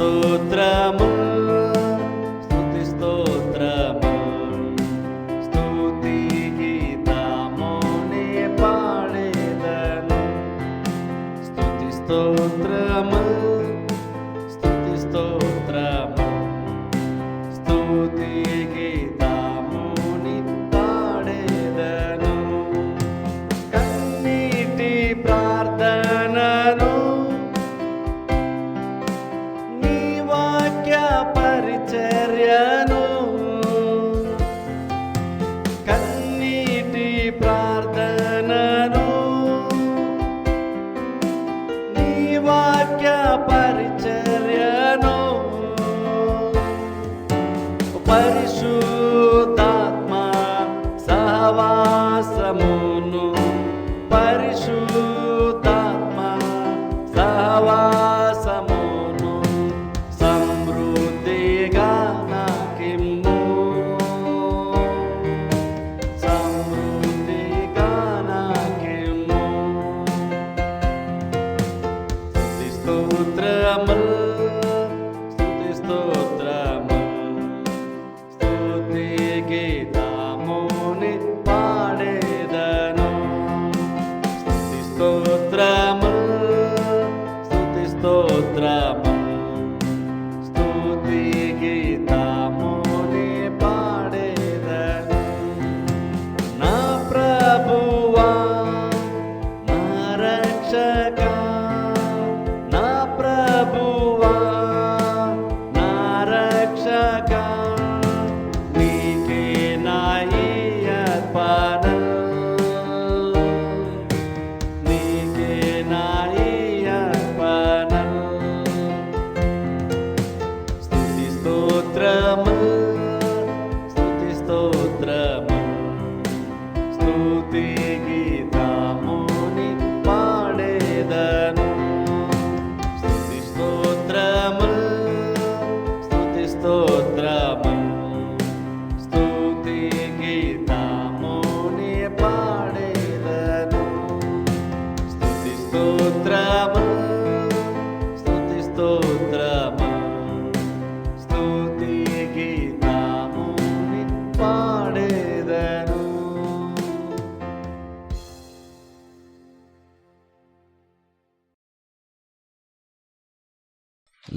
స్తోత్రము స్తుతి స్తోత్రము స్తుతి గీతమునే పాడేదను. స్తుతి స్తోత్రము స్తుతి స్తోత్రము స్తుతి గీతముని పాడేదను. కన్నీటి ప్రార్థనను నీ వాక్య పరిచర్యను కన్నీటి ప్రార్థనను నీ వాక్య పరిచర్యను పరిశుద్ధాత్మ సహవాసమును పరిశుద్ధాత్మ సహవాసమును సమృద్ధిగా నాకిమ్ము సమృద్ధిగా నాకిమ్ము. స్తుతి స్తోత్రము స్తుతి స్తోత్రము స్తుతి గీతముని పాడేదను. స్తుతి స్తోత్రము స్తుతి స్తోత్రము స్తుతి గీతముని పాడేదను. నా ప్రభువా నా రక్షకా నా ప్రభువా నా రక్షకా నీకే నా ఈ అర్పణ నీకే నా ఈ అర్పణ. స్తుతి స్తోత్రము స్తుతి స్తోత్రము స్తుతి గీతముని పాడేదను. స్తుతి స్తోత్రము స్తుతి స్తోత్రము స్తుతి గీతముని పాడేదను. స్తుతి స్తోత్రము స్తుతి స్తోత్రము స్తుతి గీతముని పాడేదను.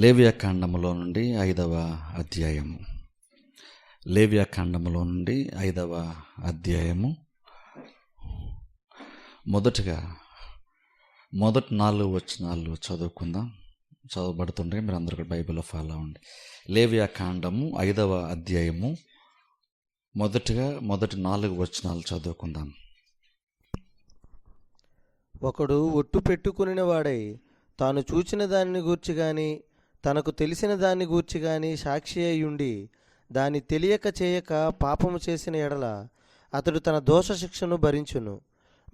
లేవ్యాకాండములో నుండి 5వ అధ్యాయము. లేవ్యాకాండములో నుండి 5వ అధ్యాయము. మొదటిగా మొదటి 4 వచనాలు చదువుకుందాం. చదవబడుతుంటే మీరు అందరూ కూడా బైబిల్లో ఫాలో అవ్వండి. లేవ్యాకాండము 5వ అధ్యాయము మొదటిగా మొదటి 4 వచనాలు చదువుకుందాం. ఒకడు ఒట్టు పెట్టుకుని వాడై తాను చూచిన దానిని గూర్చి గాని తనకు తెలిసిన దాన్ని గూర్చి గాని సాక్షి అయ్యుండి దాన్ని తెలియక చేయక పాపము చేసిన ఎడల అతడు తన దోష శిక్షను భరించును.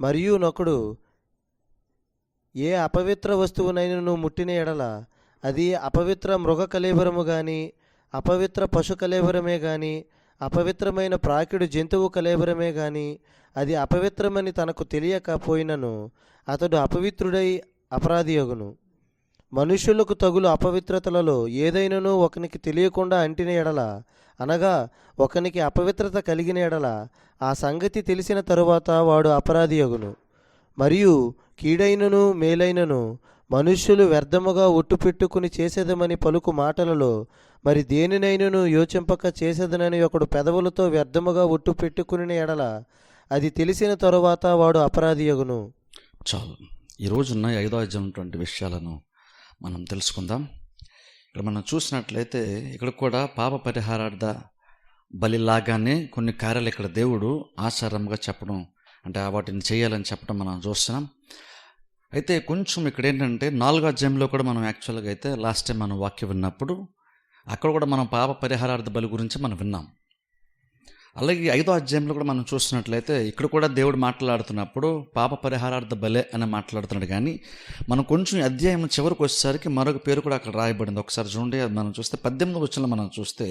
మరియు నొకడు ఏ అపవిత్ర వస్తువునైనను ముట్టిన ఎడల అది అపవిత్ర మృగ కళేబరము గాని అపవిత్ర పశు కళేబరమే గాని అపవిత్రమైన ప్రాకిడు జంతువు కళేబరమే గాని అది అపవిత్రమని తనకు తెలియకపోయినను అతడు అపవిత్రుడై అపరాధియగును. మనుష్యులకు తగులు అపవిత్రతలలో ఏదైనను ఒకనికి తెలియకుండా అంటిన ఎడల అనగా ఒకనికి అపవిత్రత కలిగిన ఎడల ఆ సంగతి తెలిసిన తరువాత వాడు అపరాధియగును. మరియు కీడైనను మేలైనను మనుష్యులు వ్యర్థముగా ఒట్టు పెట్టుకుని చేసేదమని పలుకు మాటలలో మరి దేనినైనను యోచింపక చేసేదనని ఒకడు పెదవులతో వ్యర్థముగా ఒట్టు పెట్టుకుని ఎడల అది తెలిసిన తరువాత వాడు అపరాధియగును. చాలు. ఈరోజున్న 5వ అధ్యాయం విషయాలను మనం తెలుసుకుందాం. ఇక్కడ మనం చూసినట్లయితే ఇక్కడ కూడా పాప పరిహారార్థ బలిలాగానే కొన్ని కార్యాలు ఇక్కడ దేవుడు ఆచారంగా చెప్పడం, అంటే వాటిని చేయాలని చెప్పడం మనం చూస్తున్నాం. అయితే కొంచెం ఇక్కడ ఏంటంటే 4వ అధ్యాయంలో కూడా మనం యాక్చువల్గా అయితే లాస్ట్ టైం మనం వాక్యం విన్నప్పుడు అక్కడ కూడా మనం పాప పరిహారార్థ బలి గురించి మనం విన్నాం. అలాగే 5వ అధ్యాయంలో కూడా మనం చూసినట్లయితే ఇక్కడ కూడా దేవుడు మాట్లాడుతున్నప్పుడు పాప పరిహారార్థ బలే అని మాట్లాడుతున్నాడు. కానీ మనం కొంచెం అధ్యాయం చివరికి వచ్చేసరికి మరొక పేరు కూడా అక్కడ రాయబడింది. ఒకసారి చూడండి, అది మనం చూస్తే 18వ వచనంలో మనం చూస్తే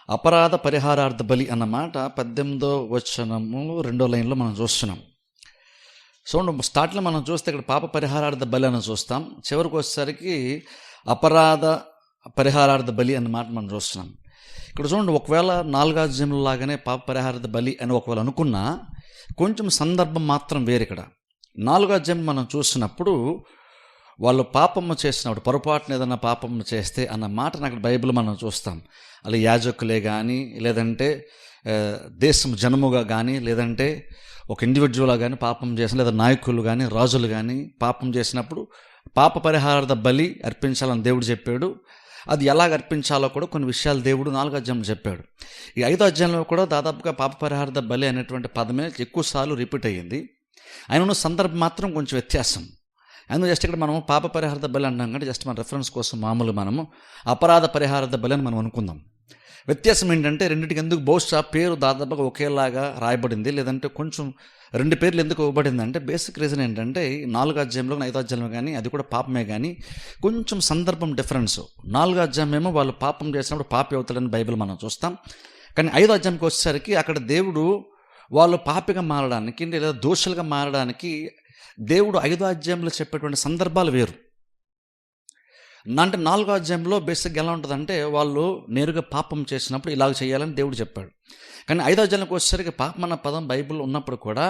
అపరాధ పరిహారార్థ బలి అన్నమాట 18వ వచనము 2వ లైన్లో మనం చూస్తున్నాం. చూడండి, స్టార్ట్లో మనం చూస్తే ఇక్కడ పాప పరిహారార్థ బలి అని చూస్తాం. చివరికి వచ్చేసరికి అపరాధ పరిహారార్థ బలి అన్న మాట మనం చూస్తున్నాం. ఇక్కడ చూడండి, ఒకవేళ 4వ అధ్యాయంలో లాగానే పాప పరిహారార్థ బలి అని ఒకవేళ అనుకున్నా కొంచెం సందర్భం మాత్రం వేరు. ఇక్కడ 4వ అధ్యాయం మనం చూసినప్పుడు వాళ్ళు పాపము చేసినప్పుడు, పొరపాటున ఏదైనా పాపము చేస్తే అన్న మాటను అక్కడ బైబిల్ మనం చూస్తాం. అలా యాజకులే కానీ, లేదంటే దేశం జనముగా కానీ, లేదంటే ఒక ఇండివిజువల్గా కానీ పాపం చేసిన, లేదా నాయకులు కానీ రాజులు కానీ పాపం చేసినప్పుడు పాప పరిహారార్థ బలి అర్పించాలని దేవుడు చెప్పాడు. అది ఎలాగ అర్పించాలో కూడా కొన్ని విషయాలు దేవుడు 4వ అధ్యాయంలో చెప్పాడు. ఈ 5వ అధ్యాయంలో కూడా దాదాపుగా పాప పరిహారార్థ బలి అనేటువంటి పదమే ఎక్కువసార్లు రిపీట్ అయ్యింది. అయినా సందర్భం మాత్రం కొంచెం వ్యత్యాసం. అందులో జస్ట్ ఇక్కడ మనం పాప పరిహారార్థ బలి అన్నాం కంటే జస్ట్ మన రెఫరెన్స్ కోసం మామూలు మనము అపరాధ పరిహారార్థ బలి అని మనం అనుకుందాం. వ్యత్యాసం ఏంటంటే రెండింటికి ఎందుకు బహుశా పేరు దాదాపుగా ఒకేలాగా రాయబడింది, లేదంటే కొంచెం 2 పేర్లు ఎందుకు ఇవ్వబడింది అంటే బేసిక్ రీజన్ ఏంటంటే 4వ అధ్యాయంలో 5వ అధ్యాయంలో కానీ అది కూడా పాపమే, కానీ కొంచెం సందర్భం డిఫరెన్స్. 4వ అధ్యాయం ఏమో వాళ్ళు పాపం చేసినప్పుడు పాపి అవుతాడని బైబిల్ మనం చూస్తాం. కానీ 5వ అధ్యాయంకి వచ్చేసరికి అక్కడ దేవుడు వాళ్ళు పాపిగా మారడానికి లేదా దోషులుగా మారడానికి దేవుడు 5వ అధ్యాయంలో చెప్పేటువంటి సందర్భాలు వేరు. అంటే 4వ అధ్యాయంలో బేసిక్గా ఎలా ఉంటుందంటే వాళ్ళు నేరుగా పాపం చేసినప్పుడు ఇలాగ చేయాలని దేవుడు చెప్పాడు. కానీ 5వ అధ్యాయంలోకి వచ్చేసరికి పాపం అన్న పదం బైబిల్ ఉన్నప్పుడు కూడా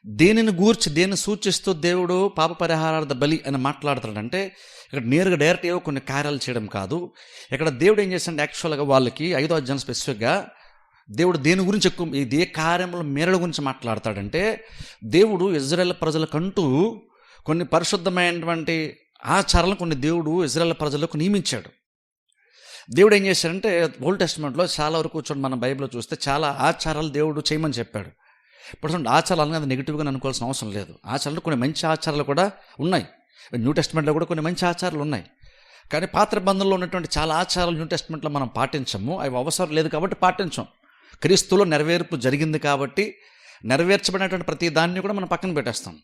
దేనిని సూచిస్తూ దేవుడు పాప పరిహారార్థ బలి అని మాట్లాడుతాడంటే ఇక్కడ నేరుగా డైరెక్ట్ ఏవో కొన్ని కార్యాలు చేయడం కాదు. ఇక్కడ దేవుడు ఏం చేశాడంటే యాక్చువల్గా వాళ్ళకి 5వ అధ్యాయం స్పెసిఫిక్గా దేవుడు దేని గురించి ఎక్కువ ఏ కార్యముల మేరల గురించి మాట్లాడతాడంటే దేవుడు ఇజ్రాయేల్ ప్రజలకంటూ కొన్ని పరిశుద్ధమైనటువంటి ఆచారాలను కొన్ని దేవుడు ఇజ్రాయేల్ ప్రజలకు నియమించాడు. దేవుడు ఏం చేశాడంటే ఓల్డ్ టెస్టిమెంట్లో చాలా వరకు చూడండి, మన బైబిల్లో చూస్తే చాలా ఆచారాలు దేవుడు చేయమని చెప్పాడు. ఇప్పుడు ఆచారాలు అనేది నెగిటివ్గా అనుకోవాల్సిన అవసరం లేదు. ఆచారాలు కొన్ని మంచి ఆచారాలు కూడా ఉన్నాయి. న్యూ టెస్టిమెంట్లో కూడా కొన్ని మంచి ఆచారాలు ఉన్నాయి. కానీ పాత నిబంధనలో ఉన్నటువంటి చాలా ఆచారాలు న్యూ టెస్టిమెంట్లో మనం పాటించము. అవి అవసరం లేదు కాబట్టి పాటించం. క్రీస్తులో నెరవేర్పు జరిగింది కాబట్టి నెరవేర్చబడినటువంటి ప్రతి దాన్ని కూడా మనం పక్కన పెట్టేస్తాం.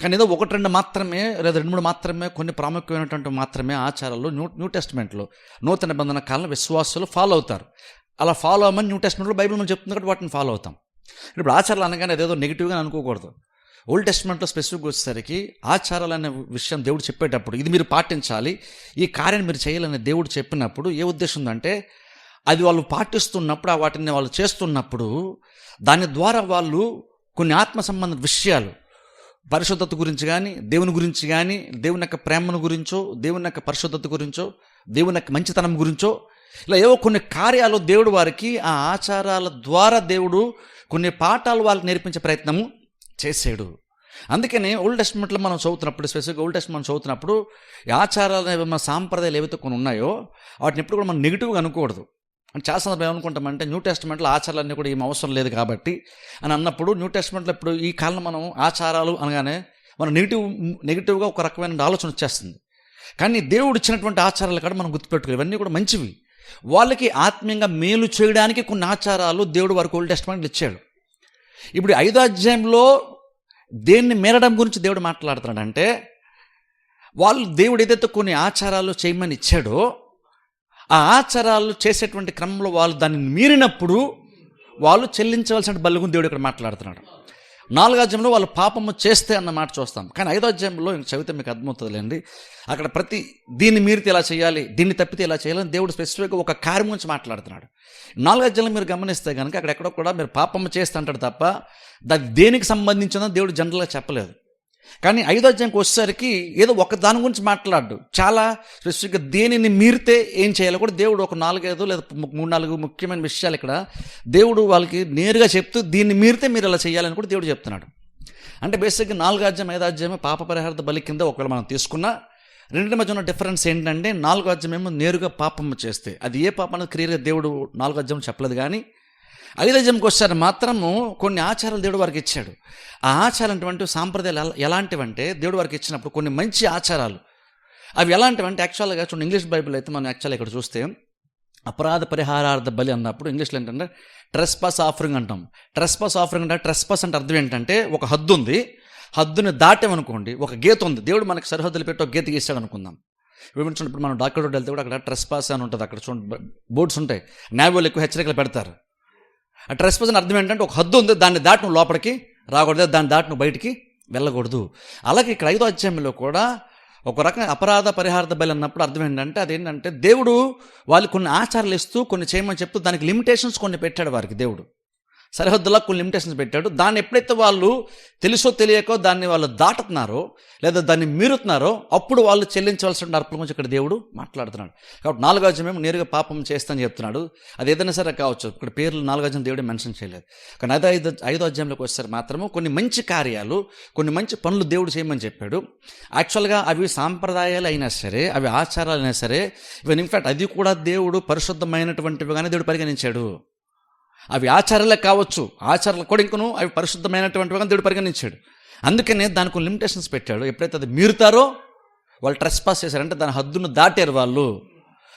కానీ ఏదో 1-2 మాత్రమే లేదా 2-3 మాత్రమే, కొన్ని ప్రాముఖ్యమైనటువంటి మాత్రమే ఆచారాలు న్యూ టెస్టిమెంట్లో నూతన నిబంధన కాలంలో విశ్వాసులు ఫాలో అవుతారు. అలా ఫాలో అవ్వమని న్యూ టెస్టిమెంట్లో బైబిల్ మనం చెప్తుంది కాబట్టి వాటిని ఫాలో అవుతాం. ఇప్పుడు ఆచారాలు అనగానే అదేదో నెగిటివ్గా అనుకోకూడదు. ఓల్డ్ టెస్టిమెంట్లో స్పెసిఫిక్గా వచ్చేసరికి ఆచారాలు అనే విషయం దేవుడు చెప్పేటప్పుడు ఇది మీరు పాటించాలి, ఈ కార్యాన్ని మీరు చేయాలని దేవుడు చెప్పినప్పుడు ఏ ఉద్దేశం ఉందంటే అది వాళ్ళు పాటిస్తున్నప్పుడు, వాటిని వాళ్ళు చేస్తున్నప్పుడు దాని ద్వారా వాళ్ళు కొన్ని ఆత్మ సంబంధ విషయాలు, పరిశుద్ధత గురించి కానీ, దేవుని గురించి కానీ, దేవుని యొక్క ప్రేమను గురించో, దేవుని యొక్క పరిశుద్ధత గురించో, దేవుని యొక్క మంచితనం గురించో, ఇలా ఏవో కొన్ని కార్యాలు దేవుడు వారికి ఆ ఆచారాల ద్వారా దేవుడు కొన్ని పాఠాలు వాళ్ళకి నేర్పించే ప్రయత్నము చేసాడు. అందుకని ఓల్డ్ టెస్టిమెంట్లో మనం చదువుతున్నప్పుడు, స్పెసిఫిక్గా ఓల్డ్ టెస్టిమెంట్ ఆచరణలు ఈ ఆచారాలు మన సాంప్రదాయాలు ఏవైతే కొన్ని ఉన్నాయో వాటిని ఎప్పుడు కూడా మనం నెగిటివ్గా అనుకోకూడదు. అంటే చాలా సందర్భం ఏమనుకుంటామంటే న్యూ టెస్టిమెంట్లో ఆచారాలన్నీ కూడా ఏం అవసరం లేదు కాబట్టి అని అన్నప్పుడు, న్యూ టెస్టిమెంట్లో ఇప్పుడు ఈ కాలంలో మనం ఆచారాలు అనగానే మనం నెగిటివ్గా ఒక రకమైన ఆలోచన వచ్చేస్తుంది. కానీ దేవుడు ఇచ్చినటువంటి ఆచారాలు కూడా మనం గుర్తుపెట్టుకోవాలి, ఇవన్నీ కూడా మంచివి. వాళ్ళకి ఆత్మీయంగా మేలు చేయడానికి కొన్ని ఆచారాలు దేవుడు వారికి ఓల్డ్ టెస్టిమెంట్లో ఇచ్చాడు. ఇప్పుడు 5వ అధ్యాయంలో దేన్ని మేరడం గురించి దేవుడు మాట్లాడుతున్నాడంటే, వాళ్ళు దేవుడు ఏదైతే కొన్ని ఆచారాలు చేయమని ఇచ్చాడో ఆ ఆచారాలు చేసేటువంటి క్రమంలో వాళ్ళు దాన్ని మీరినప్పుడు వాళ్ళు చెల్లించవలసిన బలి గురించి దేవుడు ఇక్కడ మాట్లాడుతున్నాడు. 4వ అధ్యాయంలో వాళ్ళు పాపము చేస్తే అన్న మాట చూస్తాం. కానీ 5వ అధ్యాయంలో ఇంక చదివితే మీకు అర్థమవుతుందిలేండి, అక్కడ ప్రతి దీన్ని మీరితే ఇలా చేయాలి, దీన్ని తప్పితే ఇలా చేయాలని దేవుడు స్పెసిఫిక్గా ఒక కార్యం గురించి మాట్లాడుతున్నాడు. 4వ అధ్యాయంలో మీరు గమనిస్తే కనుక అక్కడెక్కడో కూడా మీరు పాపము చేస్తే అంటాడు తప్ప దాన్ని దేనికి సంబంధించిందో దేవుడు జనరల్గా చెప్పలేదు. కానీ 5వ అధ్యాయంకి వచ్చేసరికి ఏదో ఒక దాని గురించి మాట్లాడు, చాలా స్పెసిఫిక్గా దేనిని మీరితే ఏం చేయాలో కూడా దేవుడు ఒక 4-5 లేదా 3-4 ముఖ్యమైన విషయాలు ఇక్కడ దేవుడు వాళ్ళకి నేరుగా చెప్తూ దీన్ని మీరితే మీరు ఇలా చేయాలని కూడా దేవుడు చెప్తున్నాడు. అంటే బేసిక్గా 4వ అధ్యాయం 5వ అధ్యాయం పాప పరిహారార్థ బలి కింద ఒకవేళ మనం తీసుకున్నా రెండింటి మధ్య ఉన్న డిఫరెన్స్ ఏంటంటే 4వ అధ్యాయం ఏమో నేరుగా పాపం చేస్తే అది ఏ పాపం క్లియర్గా దేవుడు 4వ అధ్యాయం చెప్పలేదు. కానీ 5వ అధ్యాయంకి వచ్చారు మాత్రము కొన్ని ఆచారాలు దేవుడు వారికి ఇచ్చాడు. ఆ ఆచారం అటువంటి సాంప్రదాయాలు ఎలాంటివంటే దేవుడు వారికి ఇచ్చినప్పుడు కొన్ని మంచి ఆచారాలు అవి ఎలాంటివంటే యాక్చువల్గా చూడండి, ఇంగ్లీష్ బైబిల్ అయితే మనం యాక్చువల్గా ఇక్కడ చూస్తే అపరాధ పరిహారార్థ బలి అన్నప్పుడు ఇంగ్లీష్లో ఏంటంటే ట్రెస్పాస్ ఆఫరింగ్ అంటాం. ట్రెస్పాస్ ఆఫరింగ్ అంటే ట్రెస్పాస్ అంటే అర్థం ఏంటంటే ఒక హద్దు ఉంది, హద్దుని దాటామనుకోండి, ఒక గీత ఉంది, దేవుడు మనకి సరిహద్దులు పెట్టి ఒక గీత గీస్తాడు అనుకుందాం. ఇప్పుడు మనం డాక్టర్ రోడ్ వెళ్తే కూడా అక్కడ ట్రెస్పాస్ అని ఉంటుంది, అక్కడ చూడండి బోర్డ్స్ ఉంటాయి, నేవీలు ఎక్కువ హెచ్చరికలు పెడతారు. ఆ ట్రెస్పాస్ అని అర్థం ఏంటంటే ఒక హద్దు ఉంది, దాన్ని దాటి నువ్వు లోపలికి రాకూడదు, దాన్ని దాటి నువ్వు బయటికి వెళ్ళకూడదు. అలాగే ఇక్కడ 5వ అధ్యాయంలో కూడా ఒక రకంగా అపరాధ పరిహార బలి అన్నప్పుడు అర్థం ఏంటంటే అదేంటంటే దేవుడు వాళ్ళు కొన్ని ఆచారాలు ఇస్తూ కొన్ని చేయమని చెప్తూ దానికి లిమిటేషన్స్ కొన్ని పెట్టాడు వారికి దేవుడు. సరిహద్దులా కొన్ని లిమిటేషన్స్ పెట్టాడు. దాన్ని ఎప్పుడైతే వాళ్ళు తెలుసో తెలియకో దాన్ని వాళ్ళు దాటుతున్నారో లేదా దాన్ని మీరుతున్నారో అప్పుడు వాళ్ళు చెల్లించవలసిన అర్పణ గురించి ఇక్కడ దేవుడు మాట్లాడుతున్నాడు. కాబట్టి 4వ అధ్యాయం నేరుగా పాపం చేస్తానని చెప్తున్నాడు. అది ఏదైనా సరే కావచ్చు. ఇక్కడ పేర్లు 4వ అధ్యాయం దేవుడే మెన్షన్ చేయలేదు. కానీ 5వ అధ్యాయంలోకి వచ్చేసరి మాత్రము కొన్ని మంచి కార్యాలు కొన్ని మంచి పనులు దేవుడు చేయమని చెప్పాడు. యాక్చువల్గా అవి సాంప్రదాయాలు అయినా సరే అవి ఆచారాలు అయినా సరే ఈవెన్ ఇన్ఫ్యాక్ట్ అది కూడా దేవుడు పరిశుద్ధమైనటువంటివిగానే దేవుడు పరిగణించాడు. అవి ఆచారాలే కావచ్చు, ఆచారాలు కూడా ఇంకను అవి పరిశుద్ధమైనటువంటివిగా దేవుడు పరిగణించాడు. అందుకనే దానికి కొన్ని లిమిటేషన్స్ పెట్టాడు. ఎప్పుడైతే అది మీరుతారో వాళ్ళు ట్రెస్పాస్ చేశారంటే దాని హద్దును దాటారు వాళ్ళు,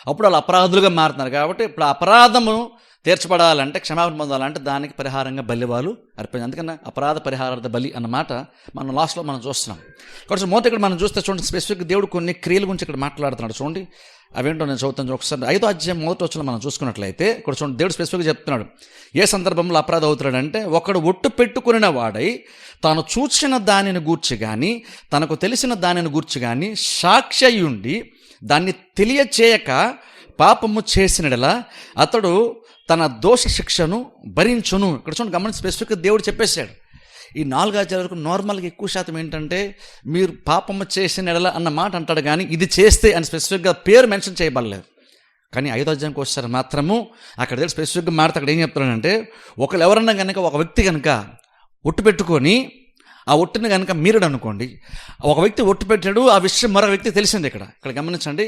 అప్పుడు వాళ్ళు అపరాధులుగా మారుతున్నారు. కాబట్టి ఇప్పుడు అపరాధము తీర్చబడాలంటే క్షమాపణ పొందాలంటే దానికి పరిహారంగా బలి వాళ్ళు అర్పించాలి. అందుకని అపరాధ పరిహారార్థ బలి అన్నమాట మనం లాస్ట్లో మనం చూస్తున్నాం. కాబట్టి మొదటి ఇక్కడ మనం చూస్తే చూడండి స్పెసిఫిక్ దేవుడు కొన్ని క్రియల గురించి ఇక్కడ మాట్లాడుతున్నాడు. చూడండి అవేంటో నేను చదువుతాను ఒకసారి. 5వ అధ్యాయం మొదటి వచ్చిన మనం చూసుకున్నట్లయితే ఇక్కడ చూడండి దేవుడు స్పెసిఫిక్గా చెప్తున్నాడు ఏ సందర్భంలో అపరాధం అవుతున్నాడంటే ఒకడు ఒట్టు పెట్టుకున్న వాడై తాను చూసిన దానిని గూర్చి కానీ తనకు తెలిసిన దానిని గూర్చి కానీ సాక్షి అయ్యుండి దాన్ని తెలియచేయక పాపము చేసినడలా అతడు తన దోష శిక్షను భరించును. ఇక్కడ చూడండి గమనించి స్పెసిఫిక్గా దేవుడు చెప్పేశాడు. ఈ 4 అధ్యాయాలకు నార్మల్గా ఎక్కువ శాతం ఏంటంటే మీరు పాపము చేసిన ఎడల అన్న మాట అంటాడు కానీ ఇది చేస్తే అని స్పెసిఫిక్గా పేరు మెన్షన్ చేయబడలేదు. కానీ 5వ అధ్యాయంకి వచ్చేసరి మాత్రము అక్కడ దగ్గర స్పెసిఫిక్గా మాట అక్కడ ఏం చెప్తున్నాడంటే ఒకళ్ళు ఎవరన్నా కనుక ఒక వ్యక్తి కనుక ఒట్టు పెట్టుకొని ఆ ఒట్టుని కనుక మీరడు అనుకోండి, ఒక వ్యక్తి ఒట్టు పెట్టాడు ఆ విషయం మరొక వ్యక్తి తెలిసింది. ఇక్కడ గమనించండి,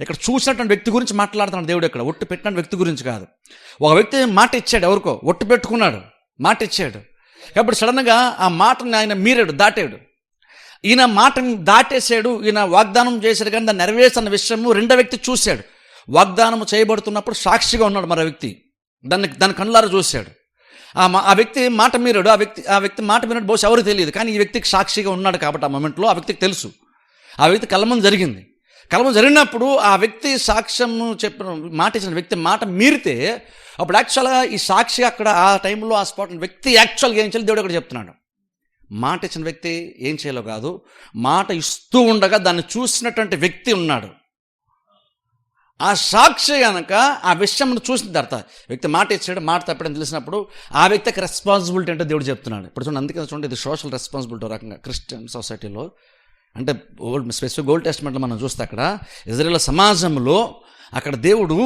ఇక్కడ చూసినటువంటి వ్యక్తి గురించి మాట్లాడుతున్నాడు దేవుడు. ఇక్కడ ఒట్టు పెట్టిన వ్యక్తి గురించి కాదు. ఒక వ్యక్తి మాట ఇచ్చాడు, ఎవరికో ఒట్టు పెట్టుకున్నాడు, మాట ఇచ్చాడు. కాబట్టి సడన్గా ఆ మాటని ఆయన మీరాడు, దాటాడు. ఈయన మాటని దాటేశాడు, ఈయన వాగ్దానం చేశాడు కానీ దాన్ని నెరవేర్చిన విషయము రెండో వ్యక్తి చూశాడు. వాగ్దానం చేయబడుతున్నప్పుడు సాక్షిగా ఉన్నాడు మరో వ్యక్తి, దాన్ని కళ్ళారా చూశాడు. ఆ వ్యక్తి మాట మీరాడు, ఆ వ్యక్తి మాట మీరాడు బహుశా ఎవరికి తెలియదు, కానీ ఈ వ్యక్తికి సాక్షిగా ఉన్నాడు కాబట్టి ఆ మొమెంట్లో ఆ వ్యక్తికి తెలుసు. ఆ వ్యక్తి కలమం జరిగింది. కలమం జరిగినప్పుడు ఆ వ్యక్తి సాక్ష్యం చెప్పిన మాట ఇచ్చిన వ్యక్తి మాట మీరితే అప్పుడు యాక్చువల్గా ఈ సాక్షి అక్కడ ఆ టైంలో ఆ స్పాట్ వ్యక్తి యాక్చువల్గా ఏం చేయాలి దేవుడు అక్కడ చెప్తున్నాడు. మాట ఇచ్చిన వ్యక్తి ఏం చేయాలో కాదు, మాట ఇస్తూ ఉండగా దాన్ని చూసినటువంటి వ్యక్తి ఉన్నాడు. ఆ సాక్షి కనుక ఆ విషయం చూసిన తర్వాత వ్యక్తి మాట ఇచ్చాడు, మాట తప్పడని తెలిసినప్పుడు ఆ వ్యక్తికి రెస్పాన్సిబిలిటీ అంటే దేవుడు చెప్తున్నాడు. ఇప్పుడు చూడండి, అందుకే చూడండి ఇది సోషల్ రెస్పాన్సిబిలిటీ రకంగా క్రిస్టియన్ సొసైటీలో అంటే స్పెసిఫిక్ ఓల్డ్ టెస్ట్మెంట్లో మనం చూస్తే అక్కడ ఇజ్రాయేల్ సమాజంలో అక్కడ దేవుడు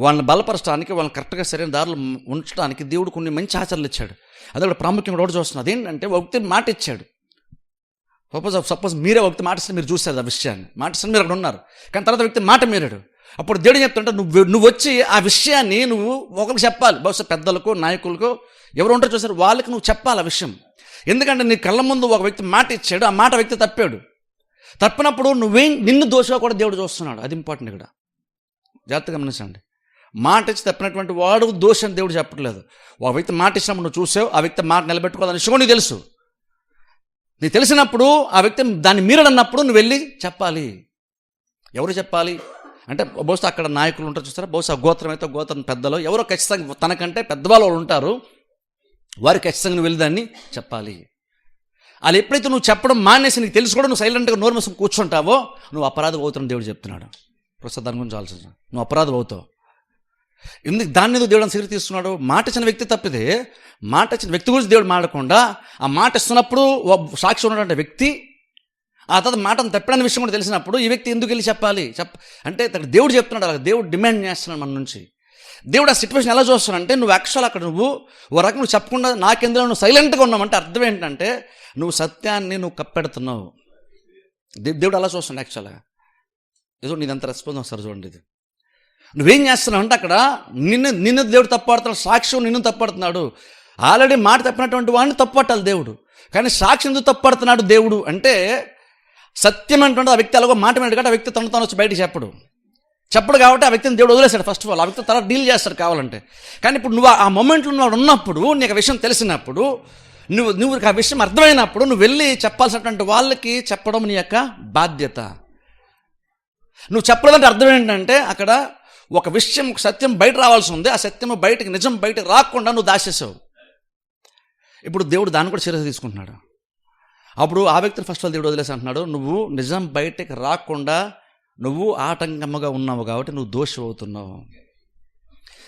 వాళ్ళని బలపరచడానికి వాళ్ళని కరెక్ట్గా సరైన దారిలో ఉంచడానికి దేవుడు కొన్ని మంచి ఆచరణలు ఇచ్చాడు. అదే కూడా ప్రాముఖ్యంగా కూడా చూస్తున్నాడు. అదేంటంటే వ్యక్తి మాట ఇచ్చాడు. సపోజ్ మీరే వ్యక్తి మాట ఇస్తే మీరు చూస్తారు ఆ విషయాన్ని, మాట ఇస్తే మీరు అక్కడ ఉన్నారు, కానీ తర్వాత వ్యక్తి మాట మీరాడు. అప్పుడు దేవుడు చెప్తుంటే నువ్వు వచ్చి ఆ విషయాన్ని నువ్వు ఒకరికి చెప్పాలి. బహుశా పెద్దలకు నాయకులకు ఎవరు ఉంటారో చూసారు వాళ్ళకి నువ్వు చెప్పాలి ఆ విషయం. ఎందుకంటే నీ కళ్ళ ముందు ఒక వ్యక్తి మాట ఇచ్చాడు, ఆ మాట వ్యక్తి తప్పాడు. తప్పినప్పుడు నిన్ను దోషగా కూడా దేవుడు చూస్తున్నాడు. అది ఇంపార్టెంట్. ఇక్కడ జాగ్రత్తగా గమనించండి. మాట ఇచ్చి తప్పినటువంటి వాడు దోషం దేవుడు చెప్పట్లేదు. ఒక వ్యక్తి మాట ఇచ్చినప్పుడు నువ్వు చూసావు, ఆ వ్యక్తి మాట నిలబెట్టుకోవాలని విషయం నీకు తెలుసు. నీకు తెలిసినప్పుడు ఆ వ్యక్తి దాన్ని మీరడన్నప్పుడు నువ్వు వెళ్ళి చెప్పాలి. ఎవరు చెప్పాలి అంటే బహుశా అక్కడ నాయకులు ఉంటారు చూస్తారా, బహుశా గోత్రం అయితే గోత్రం పెద్దలు ఎవరో ఖచ్చితంగా తనకంటే పెద్దవాళ్ళు ఉంటారు, వారికి ఖచ్చితంగా నువ్వు వెళ్ళి దాన్ని చెప్పాలి. అది ఎప్పుడైతే నువ్వు చెప్పడం మానేసి నీకు తెలుసు కూడా నువ్వు సైలెంట్గా నోరు మూసుకొని కూర్చుంటావో నువ్వు అపరాధం అవుతావు దేవుడు చెప్తున్నాడు. ప్రస్తుతం దాని గురించి ఆలోచించు, నువ్వు అపరాధం అవుతావు. ఎందుకు దాన్ని ఎందుకు దేవుడు సీరియస్ తీసుకున్నాడు? మాట ఇచ్చిన వ్యక్తి తప్పితే మాట ఇచ్చిన వ్యక్తి గురించి దేవుడు మాట్లాడకుండా ఆ మాట ఇస్తున్నప్పుడు సాక్షి ఉన్నటువంటి వ్యక్తి ఆ తర్వాత మాటను తప్పడని విషయం కూడా తెలిసినప్పుడు ఈ వ్యక్తి ఎందుకు వెళ్ళి చెప్పాలి అంటే దేవుడు చెప్తున్నాడు, అలా దేవుడు డిమాండ్ చేస్తున్నాడు మన నుంచి. దేవుడు ఆ సిచ్యువేషన్ ఎలా చూస్తున్నాడంటే నువ్వు యాక్చువల్ అక్కడ నువ్వు ఓ రకం నువ్వు చెప్పకుండా నాకెందులో నువ్వు సైలెంట్గా ఉన్నావంటే అర్థం ఏంటంటే నువ్వు సత్యాన్ని నువ్వు కప్పెడుతున్నావు. దేవుడు అలా చూస్తున్నాడు యాక్చువల్గా. ఏదో నీదంత రెస్పాన్స్ వస్తారు చూడండి. ఇది నువ్వేం చేస్తున్నావు అంటే అక్కడ నిన్ను దేవుడు తప్పుపడుతున్నాడు, సాక్ష్యం నిన్ను తప్పుపడుతున్నాడు. ఆల్రెడీ మాట తప్పినటువంటి వాడిని తప్పుపట్టాలి దేవుడు, కానీ సాక్షి ఎందుకు తప్పుపడుతున్నాడు దేవుడు అంటే సత్యం అంటే ఆ వ్యక్తి అలాగో మాట మీద కాబట్టి ఆ వ్యక్తి తను వచ్చి బయటకు చెప్పడు కాబట్టి ఆ వ్యక్తిని దేవుడు వదిలేశాడు. ఫస్ట్ ఆఫ్ ఆల్ ఆ వ్యక్తి తర్వాత డీల్ చేస్తాడు కావాలంటే. కానీ ఇప్పుడు నువ్వు ఆ మొమెంట్లో నువ్వు ఉన్నప్పుడు నీకు ఆ విషయం తెలిసినప్పుడు నువ్వు ఆ విషయం అర్థమైనప్పుడు నువ్వు వెళ్ళి చెప్పాల్సినటువంటి వాళ్ళకి చెప్పడం నీ యొక్క బాధ్యత. నువ్వు చెప్పలేదంటే అర్థం ఏంటంటే అక్కడ ఒక విషయం సత్యం బయట రావాల్సి ఉంది, ఆ సత్యం బయటకి నిజం బయటకు రాకుండా నువ్వు దాచేసావు. ఇప్పుడు దేవుడు దాన్ని కూడా సీరియస్ తీసుకుంటున్నాడు. అప్పుడు ఆ వ్యక్తిని ఫస్ట్ వాళ్ళు దేవుడు వదిలేసి అంటున్నాడు, నువ్వు నిజం బయటకు రాకుండా నువ్వు ఆటంకముగా ఉన్నావు కాబట్టి నువ్వు దోషి అవుతున్నావు.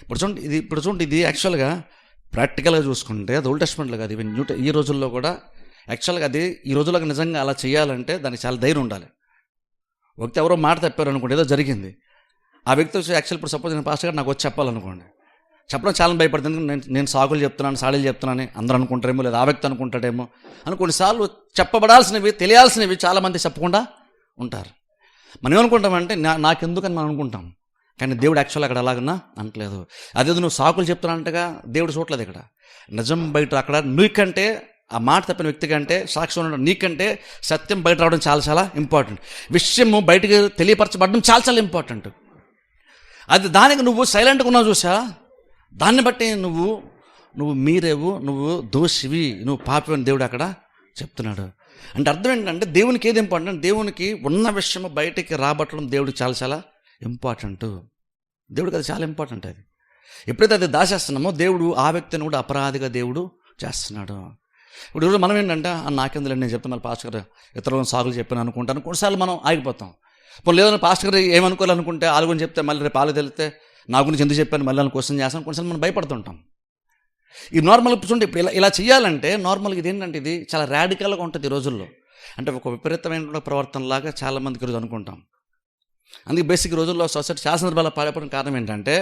ఇప్పుడు చూడండి ఇది యాక్చువల్గా ప్రాక్టికల్గా చూసుకుంటే అది ఓల్డ్ టెస్ట్మెంట్లో కాదు, ఈవెన్ ఈ రోజుల్లో కూడా యాక్చువల్గా అది ఈ రోజుల్లో నిజంగా అలా చేయాలంటే దానికి చాలా ధైర్యం ఉండాలి. వ్యక్తి ఎవరో మాట తప్పారు అనుకోండి, ఏదో జరిగింది, ఆ వ్యక్తి వచ్చి యాక్చువల్ ఇప్పుడు సపోజ్ నేను పాస్టర్ గారు నాకు వచ్చి చెప్పాలనుకోండి, చెప్పడం చాలా భయపడుతుంది. నేను సాకులు చెప్తున్నాను, సాడీలు చెప్తున్నాను అందరూ అనుకుంటారేమో, లేదా ఆ వ్యక్తి అనుకుంటాడేమో అని కొన్నిసార్లు చెప్పబడాల్సినవి తెలియాల్సినవి చాలామంది చెప్పకుండా ఉంటారు. మనం ఏమనుకుంటామంటే నాకెందుకని మనం అనుకుంటాం, కానీ దేవుడు యాక్చువల్ అక్కడ అలాగన్నా అనట్లేదు. అదేదో నువ్వు సాకులు చెప్తున్నట్టుగా దేవుడు చూడలేదు. ఇక్కడ నిజం బయట అక్కడ నీకంటే ఆ మాట తప్పిన వ్యక్తి కంటే సాక్షి ఉండడం నీకంటే సత్యం బయట రావడం చాలా చాలా ఇంపార్టెంట్. విషయము బయటకు తెలియపరచబడడం చాలా చాలా ఇంపార్టెంట్. అది దానికి నువ్వు సైలెంట్గా ఉన్నావు చూసా, దాన్ని బట్టి నువ్వు మీరేవు, నువ్వు దోషివి, నువ్వు పాపి అని దేవుడు అక్కడ చెప్తున్నాడు. అంటే అర్థం ఏంటంటే దేవునికి ఏది ఇంపార్టెంట్, దేవునికి ఉన్న విషయము బయటికి రాబట్టడం దేవుడికి చాలా చాలా ఇంపార్టెంట్. దేవుడికి అది చాలా ఇంపార్టెంట్. అది ఎప్పుడైతే అది దాచేస్తున్నామో దేవుడు ఆ వ్యక్తిని కూడా అపరాధిగా దేవుడు చేస్తున్నాడు. ఇప్పుడు ఈరోజు మనం ఏంటంటే నాకెందుకు నేను చెప్తున్నాను పాస్టర్ గారు ఇతరులను సాగులు చెప్పాను అనుకుంటాను, కొన్నిసార్లు మనం ఆగిపోతాం. ఇప్పుడు లేదని పాస్టర్ గారు ఏమనుకోవాలనుకుంటే వాళ్ళ గురించి చెప్తే మళ్ళీ రేపు వాళ్ళు తెలిస్తే నా గురించి ఎందుకు చెప్పాను మళ్ళీ క్వశ్చన్ చేస్తాను, కొన్నిసార్లు మనం భయపడుతుంటాం. ఈ నార్మల్ చూడండి, ఇప్పుడు ఇలా చేయాలంటే నార్మల్గా ఇది ఏంటంటే ఇది చాలా రాడికల్గా ఉంటుంది ఈ రోజుల్లో. అంటే ఒక విపరీతమైన ప్రవర్తనలాగా చాలామందికి ఈరోజు అనుకుంటాం. అందుకే బేసిక్ రోజుల్లో సొసైటీ చాలా సందర్భాల్లో పాడైపోవడం కారణం ఏంటంటే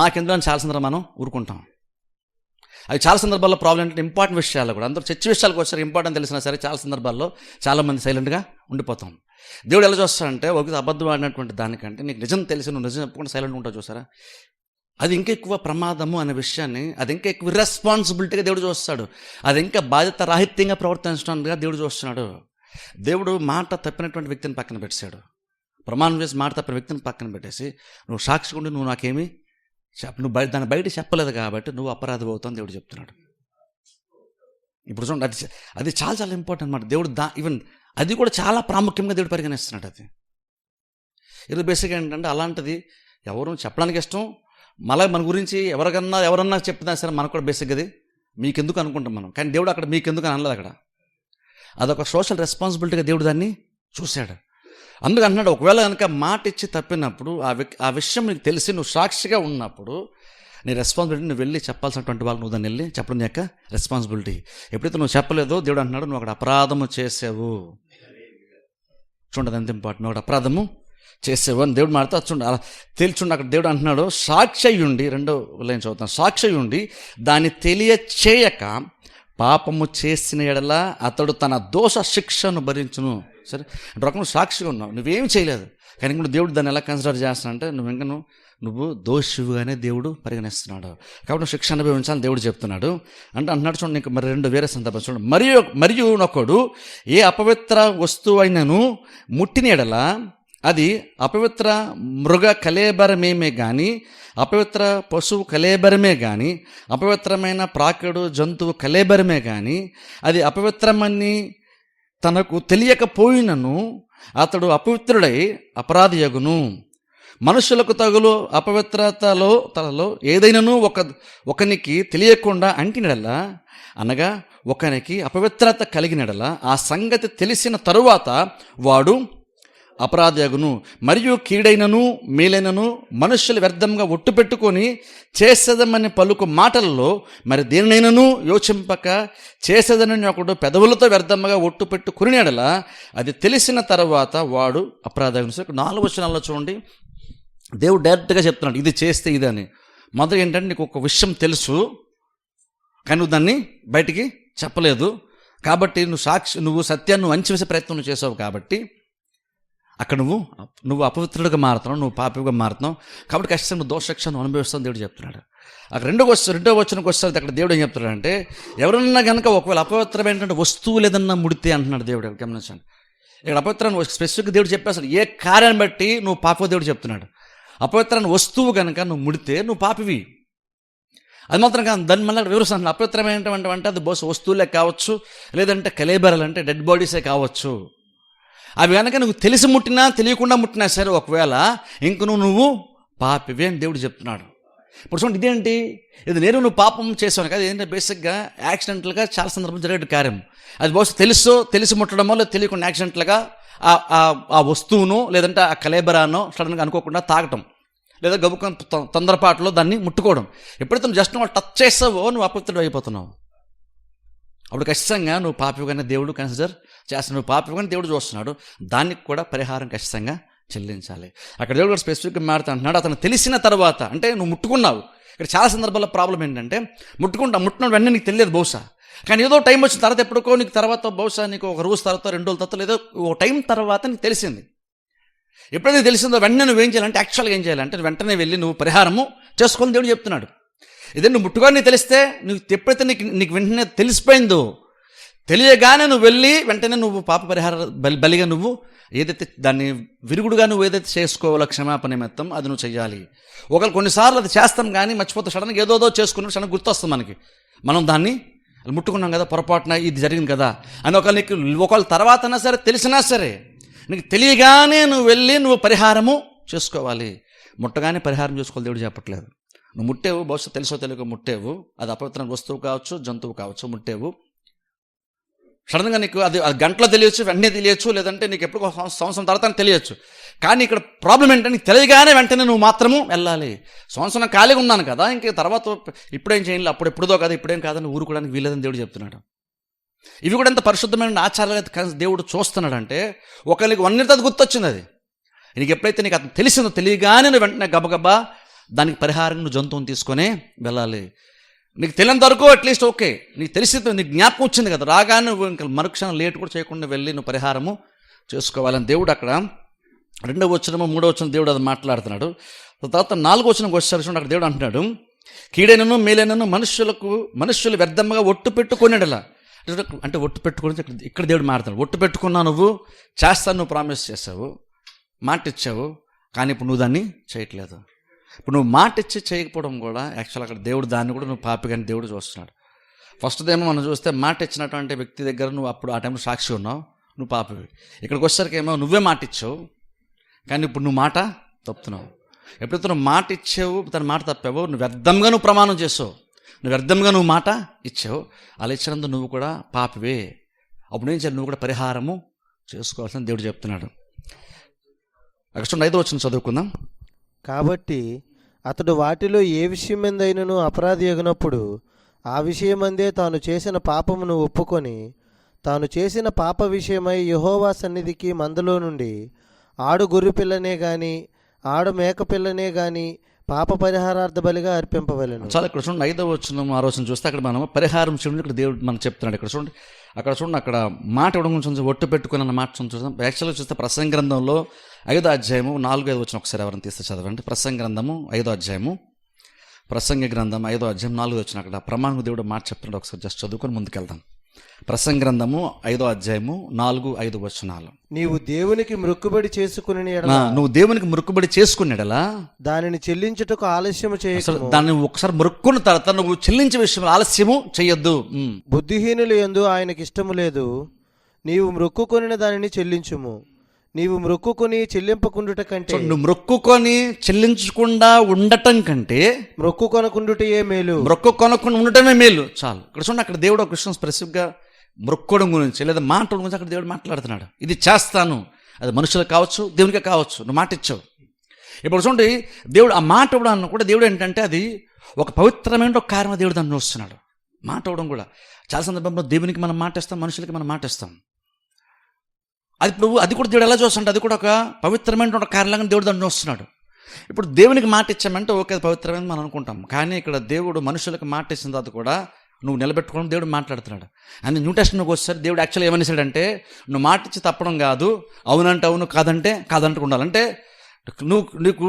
నాకెందుకు అని చాలా సందర్భాలు మనం ఊరుకుంటాం. అవి చాలా సందర్భాల్లో ప్రాబ్లం ఏంటంటే ఇంపార్టెంట్ విషయాలు కూడా అందరూ చర్చ విషయాలకు వచ్చారు, ఇంపార్టెంట్ తెలిసినా సరే చాలా సందర్భాల్లో చాలామంది సైలెంట్గా ఉండిపోతాం. దేవుడు ఎలా చూస్తాడంటే ఒక అబద్ధం ఆడినటువంటి దానికంటే నీకు నిజం తెలిసి నువ్వు నిజం చెప్పకుండా సైలెంట్ ఉంటావు చూసారా, అది ఇంకా ఎక్కువ ప్రమాదము అనే విషయాన్ని, అది ఇంకా ఎక్కువ రెస్పాన్సిబిలిటీగా దేవుడు చూస్తాడు. అది ఇంకా బాధ్యత రాహిత్యంగా ప్రవర్తించడానికి దేవుడు చూస్తున్నాడు. దేవుడు మాట తప్పినటువంటి వ్యక్తిని పక్కన పెట్టాడు, ప్రమాణం చేసి మాట తప్పిన వ్యక్తిని పక్కన పెట్టేసి నువ్వు సాక్షిగా ఉండి నువ్వు నాకేమీ నువ్వు దాన్ని బయట చెప్పలేదు కాబట్టి నువ్వు అపరాధి అవుతావు దేవుడు చెప్తున్నాడు. ఇప్పుడు చూడండి అది చాలా చాలా ఇంపార్టెంట్ అన్నమాట. దేవుడు ఈవెన్ అది కూడా చాలా ప్రాముఖ్యంగా దేవుడు పరిగణిస్తున్నాడు. అది ఇది బేసిక్గా ఏంటంటే అలాంటిది ఎవరు చెప్పడానికి ఇష్టం, మళ్ళీ మన గురించి ఎవరన్నా చెప్పినా సరే మనకు కూడా బేసిక్గా అది మీకెందుకు అనుకుంటాం మనం, కానీ దేవుడు అక్కడ మీకెందుకు అని అనలేదు. అక్కడ అదొక సోషల్ రెస్పాన్సిబిలిటీగా దేవుడు దాన్ని చూశాడు. అందుకు అంటున్నాడు, ఒకవేళ కనుక మాట ఇచ్చి తప్పినప్పుడు ఆ విషయం నీకు తెలిసి నువ్వు సాక్షిగా ఉన్నప్పుడు నీ రెస్పాన్సిబిలిటీ నువ్వు వెళ్ళి చెప్పాల్సినటువంటి వాళ్ళు నువ్వు దాన్ని వెళ్ళి చెప్పడం యొక్క రెస్పాన్సిబిలిటీ. ఎప్పుడైతే నువ్వు చెప్పలేదో దేవుడు అంటున్నాడు నువ్వు అక్కడ అపరాధము చేసావు. చూడండి ఎంత ఇంపార్టెంట్, నువ్వు అక్కడ అపరాధము చేసావు అని దేవుడు మాట్లాడుతూ చూడండి అలా తేల్చుండి. అక్కడ దేవుడు అంటున్నాడు సాక్షియుండి, రెండో లైన్ చదువుతాను, సాక్షియుండి దాన్ని తెలియచేయక పాపము చేసిన ఎడల అతడు తన దోష శిక్షను భరించును. సరే అంటే రకం సాక్షిగా ఉన్నావు, నువ్వేమి చేయలేదు, కానీ కూడా దేవుడు దాన్ని ఎలా కన్సిడర్ చేస్తానంటే నువ్వు దోషివుగానే దేవుడు పరిగణిస్తున్నాడు. కాబట్టి నువ్వు శిక్ష అనుభవించాలని దేవుడు చెప్తున్నాడు. అంటే అంటున్నాడు చూడండి, నీకు మరి రెండు వేరే సందర్భం చూడండి. మరియు నొకడు ఏ అపవిత్ర వస్తువు అయినను ముట్టిన ఎడల అది అపవిత్ర మృగ కళేబరమేమే కానీ, అపవిత్ర పశువు కళేబరమే కానీ, అపవిత్రమైన ప్రాకుడు జంతువు కళేబరమే కానీ, అది అపవిత్రమని తనకు తెలియకపోయినను అతడు అపవిత్రుడై అపరాధియగును. మనుషులకు తగులు అపవిత్రతలో ఏదైనాను ఒకనికి తెలియకుండా అంటినడలా, అనగా ఒకనికి అపవిత్రత కలిగినడలా ఆ సంగతి తెలిసిన తరువాత వాడు అపరాధయగును. మరియు కీడైనను మేలైనను మనుష్యులు వ్యర్థంగా ఒట్టు పెట్టుకొని చేసేదమని పలుకు మాటల్లో మరి దేనినైనాను యోచింపక చేసేదనని ఒకడు పెదవులతో వ్యర్థంగా ఒట్టు పెట్టుకునేడలా అది తెలిసిన తర్వాత వాడు అపరాధయగును. సో 4 వచనాల్లో చూడండి దేవుడు డైరెక్ట్గా చెప్తున్నాడు ఇది చేస్తే ఇదని. మొదటి ఏంటంటే నీకు ఒక విషయం తెలుసు కానీ నువ్వు దాన్ని బయటికి చెప్పలేదు కాబట్టి నువ్వు సత్యాన్ని వంచివేసే ప్రయత్నం చేసావు కాబట్టి అక్కడ నువ్వు అపవిత్రుడిగా మారుతున్నావు, నువ్వు పాపిగా మారుతున్నావు. కాబట్టి ఖచ్చితంగా నువ్వు దోషశిక్షను అనుభవిస్తావు దేవుడు చెప్తున్నాడు. అక్కడ రెండో వచనంకి వస్తుంది అక్కడ దేవుడు ఏం చెప్తున్నాడు అంటే ఎవరన్నా కనుక ఒకవేళ అపవిత్రమైనటువంటి వస్తువులు ఏదన్నా ముడితే అంటున్నాడు దేవుడు. గమనించండి ఇక్కడ అపవిత్రాన్ని స్పెసిఫిక్గా దేవుడు చెప్పేస్తాడు ఏ కార్యాన్ని బట్టి నువ్వు పాప దేవుడు చెప్తున్నాడు. అపవిత్రాన్ని వస్తువు కనుక నువ్వు ముడితే నువ్వు పాపివి. అది మాత్రం కాదు, దాన్ని మళ్ళీ వివరిస్తాను. అపవిత్రమైనటువంటి అది వస్తువులే కావచ్చు, లేదంటే కలేబరలు అంటే డెడ్ బాడీసే కావచ్చు. అవి కనుక నువ్వు తెలిసి ముట్టినా తెలియకుండా ముట్టినా సరే ఒకవేళ ఇంక నువ్వు పాపివి అని దేవుడు చెప్తున్నాడు. ఇప్పుడు చూడండి, ఇదేంటి, ఇది నేను నువ్వు పాపం చేసావు కదా, ఏంటంటే బేసిక్గా యాక్సిడెంటల్గా చాలా సందర్భం జరిగే కార్యం. అది బహుశా తెలిసి ముట్టడమో లేదా తెలియకుండా యాక్సిడెంట్లుగా ఆ వస్తువును లేదంటే ఆ కలేబరానో సడన్గా అనుకోకుండా తాగటం, లేదా గబుకొని తొందరపాటులో దాన్ని ముట్టుకోవడం. ఎప్పుడైతే నువ్వు జస్ట్ నువ్వు టచ్ చేస్తావో నువ్వు అపవిత్రుడు అయిపోతున్నావు. అప్పుడు ఖచ్చితంగా నువ్వు పాపిగానే దేవుడు కన్సిడర్ చేస్తాను, నువ్వు పాపిగానే దేవుడు చూస్తున్నాడు. దానికి కూడా పరిహారం ఖచ్చితంగా చెల్లించాలి. అక్కడ దేవుడు కూడా స్పెసిఫిక్గా మాట్లాడుతున్నాడు, అతను తెలిసిన తర్వాత, అంటే నువ్వు ముట్టుకున్నావు. ఇక్కడ చాలా సందర్భాల్లో ప్రాబ్లం ఏంటంటే ముట్టిన వెంటనే నీకు తెలియదు బహుశా, కానీ ఏదో టైం వచ్చిన తర్వాత ఎప్పుడుకో నీకు తర్వాత బహుశా నీకు ఒక రోజు తర్వాత 2 రోజుల తర్వాత లేదో ఓ టైం తర్వాత నీకు తెలిసింది. ఎప్పుడైతే తెలిసిందో వెంటనే నువ్వేం చేయాలంటే, యాక్చువల్గా ఏం చేయాలంటే వెంటనే వెళ్ళి నువ్వు పరిహారము చేసుకొని దేవుడు చెప్తున్నాడు. ఇదే నువ్వు ముట్టుకొని తెలిస్తే, నువ్వు ఎప్పుడైతే నీకు వెంటనే తెలిసిపోయిందో, తెలియగానే నువ్వు వెళ్ళి వెంటనే నువ్వు పాప పరిహార బలిగా నువ్వు ఏదైతే దాన్ని విరుగుడుగా నువ్వు ఏదైతే చేసుకోవాలో క్షమాపణ నిమిత్తం అది నువ్వు చెయ్యాలి. ఒకవేళ కొన్నిసార్లు అది చేస్తాం కానీ మర్చిపోతే సడన్గా ఏదోదో చేసుకున్నట్టు సడన్గా గుర్తొస్తుంది మనకి, మనం దాన్ని ముట్టుకున్నాం కదా, పొరపాటున ఇది జరిగింది కదా అని. ఒకవేళ తర్వాత అయినా సరే తెలిసినా సరే నీకు తెలియగానే నువ్వు వెళ్ళి నువ్వు పరిహారము చేసుకోవాలి. ముట్టగానే పరిహారం చేసుకోవాలి దేవుడు చెప్పట్లేదు. నువ్వు ముట్టేవు, బహుశా తెలుసో తెలియక ముట్టేవు, అది అపవిత్రమైన వస్తువు కావచ్చు, జంతువు కావచ్చు, ముట్టేవు. సడన్గా నీకు అది గంటలో తెలియచ్చు, వెంటనే తెలియచ్చు, లేదంటే నీకు ఎప్పుడు సంవత్సరం తర్వాత తెలియచ్చు. కానీ ఇక్కడ ప్రాబ్లం ఏంటంటే నీకు తెలియగానే వెంటనే నువ్వు మాత్రము వెళ్ళాలి. సంవత్సరం ఖాళీగా ఉన్నాను కదా, ఇంక తర్వాత ఇప్పుడేం చేయాలి, అప్పుడు ఎప్పుడుదో కదా, ఇప్పుడేం కాదని ఊరుకోవడానికి వీలేదని దేవుడు చెప్తున్నాడు. ఇవి కూడా ఎంత పరిశుద్ధమైన ఆచారాలు దేవుడు చూస్తున్నాడంటే, ఒకరికి 1 ఇయర్ గుర్తొచ్చింది అది. నీకు ఎప్పుడైతే నీకు అది తెలిసిందో తెలియగానే నువ్వు వెంటనే గబగబా దానికి పరిహారం నువ్వు జంతువుని తీసుకొని వెళ్ళాలి. నీకు తెలియని వరకు అట్లీస్ట్ ఓకే, నీకు తెలిసి నీకు జ్ఞాపకం వచ్చింది కదా, రాగానే నువ్వు ఇంకా మరుక్షణం లేట్ కూడా చేయకుండా వెళ్ళి నువ్వు పరిహారము చేసుకోవాలని దేవుడు అక్కడ 2వ వచనము 3వ వచనం దేవుడు అది మాట్లాడుతున్నాడు. తర్వాత 4వ వచనంకి వచ్చేసరికి అక్కడ దేవుడు అంటున్నాడు, కీడైనను మేలైనను మనుష్యులు వ్యర్థంగా ఒట్టు పెట్టుకునేలా. అంటే ఒట్టు పెట్టుకుని ఇక్కడ దేవుడు మాట్లాడుతున్నాడు. ఒట్టు పెట్టుకున్నా, నువ్వు చేస్తాను, నువ్వు ప్రామిస్ చేసావు, మాట ఇచ్చావు, కానీ ఇప్పుడు నువ్వు దాన్ని చేయట్లేదు. ఇప్పుడు నువ్వు మాట ఇచ్చి చేయకపోవడం కూడా యాక్చువల్ అక్కడ దేవుడు దాన్ని కూడా నువ్వు పాపిగాని దేవుడు చూస్తున్నాడు. ఫస్ట్దేమో మనం చూస్తే మాట ఇచ్చినటువంటి వ్యక్తి దగ్గర నువ్వు అప్పుడు ఆ టైంలో సాక్షి ఉన్నావు, నువ్వు పాపివి. ఇక్కడికి వచ్చేసరికి ఏమో నువ్వే మాట ఇచ్చావు, కానీ ఇప్పుడు నువ్వు మాట తప్పుతున్నావు. ఎప్పుడైతే నువ్వు మాట ఇచ్చావు, తన మాట తప్పావు, నువ్వు వ్యర్థంగా నువ్వు ప్రమాణం చేసావు, నువ్వు వ్యర్థంగా నువ్వు మాట ఇచ్చావు, అలా ఇచ్చినందుకు నువ్వు కూడా పాపివే. అప్పుడు ఏం చేయాలి, నువ్వు కూడా పరిహారము చేసుకోవాల్సిన దేవుడు చెప్తున్నాడు. అక్కడ 5వ వచనం చదువుకుందాం. కాబట్టి అతడు వాటిలో ఏ విషయమందైనను అపరాధి ఎగినప్పుడు ఆ విషయమందే తాను చేసిన పాపమును ఒప్పుకొని తాను చేసిన పాప విషయమై యెహోవా సన్నిధికి మందలో నుండి ఆడు గొర్రె పిల్లనే గాని ఆడు మేక పిల్లనే గాని పాప పరిహారార్థ బలిగా అర్పింపవలెను. చాలా ఇక్కడ చూడండి, 5వ వచనం 6వ వచనం చూస్తే అక్కడ మనం పరిహారం చేయడం ఇక్కడ దేవుడు మనకు చెప్తున్నాడు. ఇక్కడ చూడండి, అక్కడ మాట ఇవ్వడం గురించి ఒట్టు పెట్టుకుని అన్న మాట చూస్తాం. యాక్చువల్గా చూస్తే ప్రసంగ గ్రంథంలో 5వ అధ్యాయము 4-5 వచనం ఒకసారి ఎవరైనా తీస్తే చదవండి. ప్రసంగ గ్రంథము 5వ అధ్యాయము, ప్రసంగ గ్రంథం 5వ అధ్యాయం 4 వచనం అక్కడ ప్రమాణ దేవుడు మాట చెప్తున్నాడు. ఒకసారి జస్ట్ చదువుకొని ముందుకెళ్దాం. ప్రసంగ గ్రంథము 5వ అధ్యాయము 4-5 వచనాలు. నీవు దేవునికి మొక్కుబడి చేసుకుని నువ్వు దేవునికి మొక్కుబడి చేసుకునేడలా దానిని చెల్లించుటకు ఆలస్యము చేయకు. దాన్ని ఒకసారి మొక్కున్న తర్వాత నువ్వు చెల్లించే విషయంలో ఆలస్యము చెయ్యొద్దు. బుద్ధిహీనులు యందు ఆయనకి ఇష్టము లేదు. నీవు మొక్కుకొనిన దానిని చెల్లించుము. నీవు మొక్కుకొని చెల్లింపకుండుట కంటే, నువ్వు మొక్కుకొని చెల్లించకుండా ఉండటం కంటే మొక్కుకొనకుండుటయే మేలు. మొక్కుకొనకుండా ఉండటమే మేలు. చాలు. ఇక్కడ చూడండి, అక్కడ దేవుడు ఒక విషయం స్పెసిఫిక్గా మొక్కుకోవడం గురించి లేదా మాట గురించి అక్కడ దేవుడు మాట్లాడుతున్నాడు. ఇది చేస్తాను, అది మనుషులకు కావచ్చు, దేవునికే కావచ్చు, నువ్వు మాట ఇచ్చావు. ఇప్పుడు చూడండి, దేవుడు ఆ మాట ఇవ్వడం కూడా దేవుడు ఏంటంటే అది ఒక పవిత్రమైన ఒక కార్యం దేవుడు దాన్ని చూస్తున్నాడు. మాట ఇవ్వడం కూడా చాలా సందర్భంలో దేవునికి మనం మాట ఇస్తాం, మనుషులకి మనం మాట ఇస్తాం. అది కూడా దేవుడు ఎలా చూస్తుంటే అది కూడా ఒక పవిత్రమైన ఒక కార్యంలాగా దేవుడు దాన్ని చూస్తున్నాడు. ఇప్పుడు దేవునికి మాట ఇచ్చామంటే ఓకే, అది పవిత్రమైన మనం అనుకుంటాం. కానీ ఇక్కడ దేవుడు మనుషులకు మాట ఇచ్చిన తర్వాత కూడా నువ్వు నిలబెట్టుకోవడం దేవుడు మాట్లాడుతున్నాడు. అని న్యూ టెస్ట్మెంట్కి వచ్చేసరికి దేవుడు యాక్చువల్గా ఏమనిసాడంటే, నువ్వు మాట ఇచ్చి తప్పడం కాదు, అవునంటే అవును, కాదంటే కాదంటూ ఉండాలంటే నీకు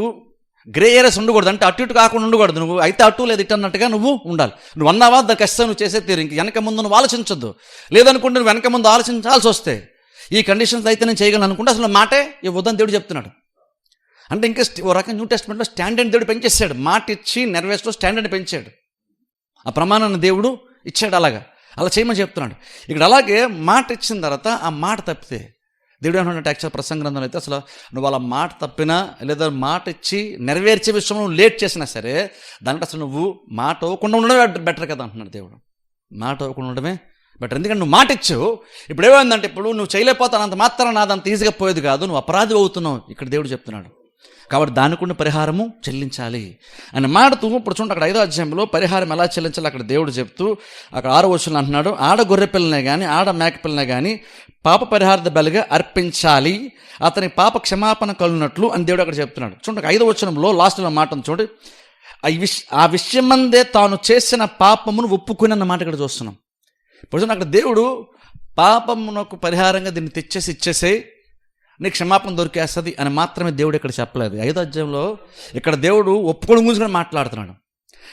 గ్రే ఏరియస్ ఉండకూడదు. అంటే అటు ఇటు కాకుండా ఉండకూడదు. నువ్వు అయితే అటు లేదు ఇటు అన్నట్టుగా నువ్వు ఉండాలి. నువ్వు అన్నావా దానికి ఖచ్చితంగా నువ్వు చేసే తీరు. ఇంక వెనక ముందు నువ్వు ఆలోచించొద్దు. లేదనుకుంటే నువ్వు వెనక ముందు ఆలోచించాల్సి వస్తే ఈ కండిషన్స్ అయితే నేను చేయగలను అనుకుంటే అసలు మాటే ఇవ్వద్దని దేవుడు చెప్తున్నాడు. అంటే ఇంకా ఓ రకంగా న్యూ టెస్ట్మెంట్లో స్టాండర్డ్ దేవుడు పెంచేశాడు. మాట ఇచ్చి నెరవేర్చడం స్టాండర్డ్ పెంచాడు. ఆ ప్రమాణాన్ని దేవుడు ఇచ్చాడు. అలా చేయమని చెప్తున్నాడు. ఇక్కడ అలాగే మాట ఇచ్చిన తర్వాత ఆ మాట తప్పితే దేవుడు ఏమంటున్నట్టు యాక్చువల్ ప్రసంగ గ్రంథంలో అయితే అసలు నువ్వు వాళ్ళ మాట తప్పినా లేదా మాట ఇచ్చి నెరవేర్చే విషయంలో నువ్వు లేట్ చేసినా సరే దాంట్లో అసలు నువ్వు మాట ఇవ్వకుండా ఉండడమే బెటర్ కదా అంటున్నాడు దేవుడు. మాట ఇవ్వకుండా ఉండడమే బెటర్. ఎందుకంటే నువ్వు మాట ఇచ్చావు, ఇప్పుడు ఏమైందంటే ఇప్పుడు నువ్వు చేయలేకపోతాను అంత మాత్రం నాదంత ఈజీగా పోయేది కాదు, నువ్వు అపరాధి అవుతున్నావు ఇక్కడ దేవుడు చెప్తున్నాడు. కాబట్టి దానికున్న పరిహారము చెల్లించాలి అని మాడుతూ ఇప్పుడు చూడండి అక్కడ 5వ అధ్యాయంలో పరిహారం ఎలా చెల్లించాలి అక్కడ దేవుడు చెప్తూ అక్కడ 6వ వచనంలో అంటున్నాడు, ఆడ గొర్రె పిల్లనే కానీ ఆడ మేక పిల్లనే కానీ పాప పరిహార బలిగా అర్పించాలి, అతని పాప క్షమాపణ కలుగునట్లు అని దేవుడు అక్కడ చెప్తున్నాడు. చూడండి 5వ వచనంలో లాస్ట్లో మాట ఉంది చూడండి, ఆ విషయమందే తాను చేసిన పాపమును ఒప్పుకుని అన్న మాట ఇక్కడ చూస్తున్నాం. ఇప్పుడు చూడండి అక్కడ దేవుడు పాపమునకు పరిహారంగా దీన్ని తెచ్చేసి ఇచ్చేసే నీకు క్షమాపణ దొరికేస్తుంది అని మాత్రమే దేవుడు ఇక్కడ చెప్పలేదు. 5వ అధ్యాయంలో ఇక్కడ దేవుడు ఒప్పుకోవడం గురించి కూడా మాట్లాడుతున్నాడు.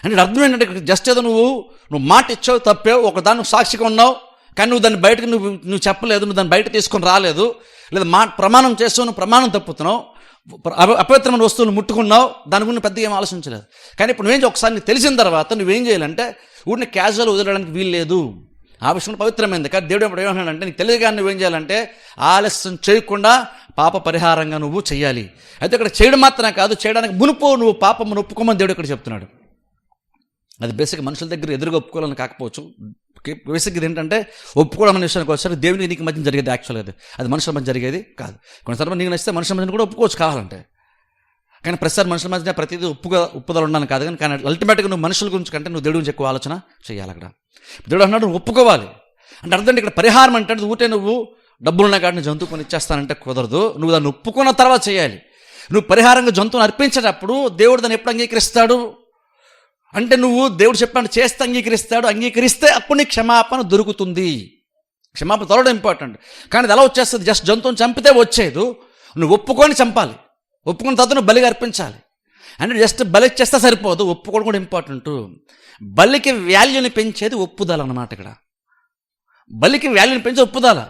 అంటే అర్థం ఏంటంటే ఇక్కడ జస్ట్ ఏదో నువ్వు మాట ఇచ్చావు, తప్పావు, ఒకదాన్ని నువ్వు సాక్షిగా ఉన్నావు, కానీ నువ్వు దాన్ని బయటకు నువ్వు చెప్పలేదు, నువ్వు దాన్ని బయట తీసుకొని రాలేదు, లేదా ప్రమాణం చేస్తావు, నువ్వు ప్రమాణం తప్పుతున్నావు, అపవిత్రమైన వస్తువులు ముట్టుకున్నావు, దాని గురించి పెద్దగా ఏం ఆలోచించలేదు. కానీ ఇప్పుడు నువ్వేం ఒకసారి నీకు తెలిసిన తర్వాత నువ్వేం చేయాలంటే ఊరిని క్యాజువల్ వదిలేయడానికి వీల్లేదు, ఆ విషయంలో పవిత్రమైంది. కానీ దేవుడు ఎప్పుడు ఏమంటున్నాడంటే నీకు తెలియగా నువ్వేం చేయాలంటే ఆలస్యం చేయకుండా పాప పరిహారంగా నువ్వు చేయాలి. అయితే ఇక్కడ చేయడం మాత్రమే కాదు, చేయడానికి మునుపు నువ్వు పాపమును ఒప్పుకోమని దేవుడు ఇక్కడ చెప్తున్నాడు. అది బేసిక్ మనుషుల దగ్గర ఎదురుగా ఒప్పుకోవాలని కాకపోవచ్చు, బేసిక్ ఇది ఏంటంటే ఒప్పుకోవడం అనే విషయానికి వచ్చారు దేవునికి నీకు మధ్య జరిగేది యాక్చువల్ అది మనుషుల మధ్య జరిగేది కాదు. కొన్నిసార్లు నీకు నచ్చితే మనుషుల మధ్య కూడా ఒప్పుకోవచ్చు కావాలంటే, కానీ ప్రతిసారి మనుషుల మధ్య ప్రతిదీ ఒప్పుదల ఉండాలని కాదు. కానీ అల్టిమేట్గా నువ్వు మనుషుల గురించి కంటే నువ్వు దేవుడి గురించి ఎక్కువ ఆలోచన చేయాలి. అక్కడ దేవుడు అన్నాడు నువ్వు ఒప్పుకోవాలి అంటే అర్థం ఇక్కడ పరిహారం అంటే ఊటే నువ్వు డబ్బులున్నా కానీ జంతువు కొని ఇచ్చేస్తానంటే కుదరదు, నువ్వు దాన్ని ఒప్పుకున్న తర్వాత చేయాలి. నువ్వు పరిహారంగా జంతువుని అర్పించేటప్పుడు దేవుడు దాన్ని ఎప్పుడు అంగీకరిస్తాడు అంటే నువ్వు దేవుడు చెప్పినట్టు చేస్తే అంగీకరిస్తాడు, అంగీకరిస్తే అప్పుడు నీకు క్షమాపణ దొరుకుతుంది. క్షమాపణ త్వరడం ఇంపార్టెంట్. కానీ అది ఎలా వచ్చేస్తుంది, జస్ట్ జంతువుని చంపితే వచ్చేది, నువ్వు ఒప్పుకొని చంపాలి, ఒప్పుకున్న తర్వాత నువ్వు బలిగా అర్పించాలి. అంటే జస్ట్ బలి చేస్తే సరిపోదు, ఒప్పుకోవడం కూడా ఇంపార్టెంట్. బలికి వాల్యూని పెంచేది ఒప్పుదల అన్నమాట. ఇక్కడ బలికి వాల్యూని పెంచే ఒప్పుదల.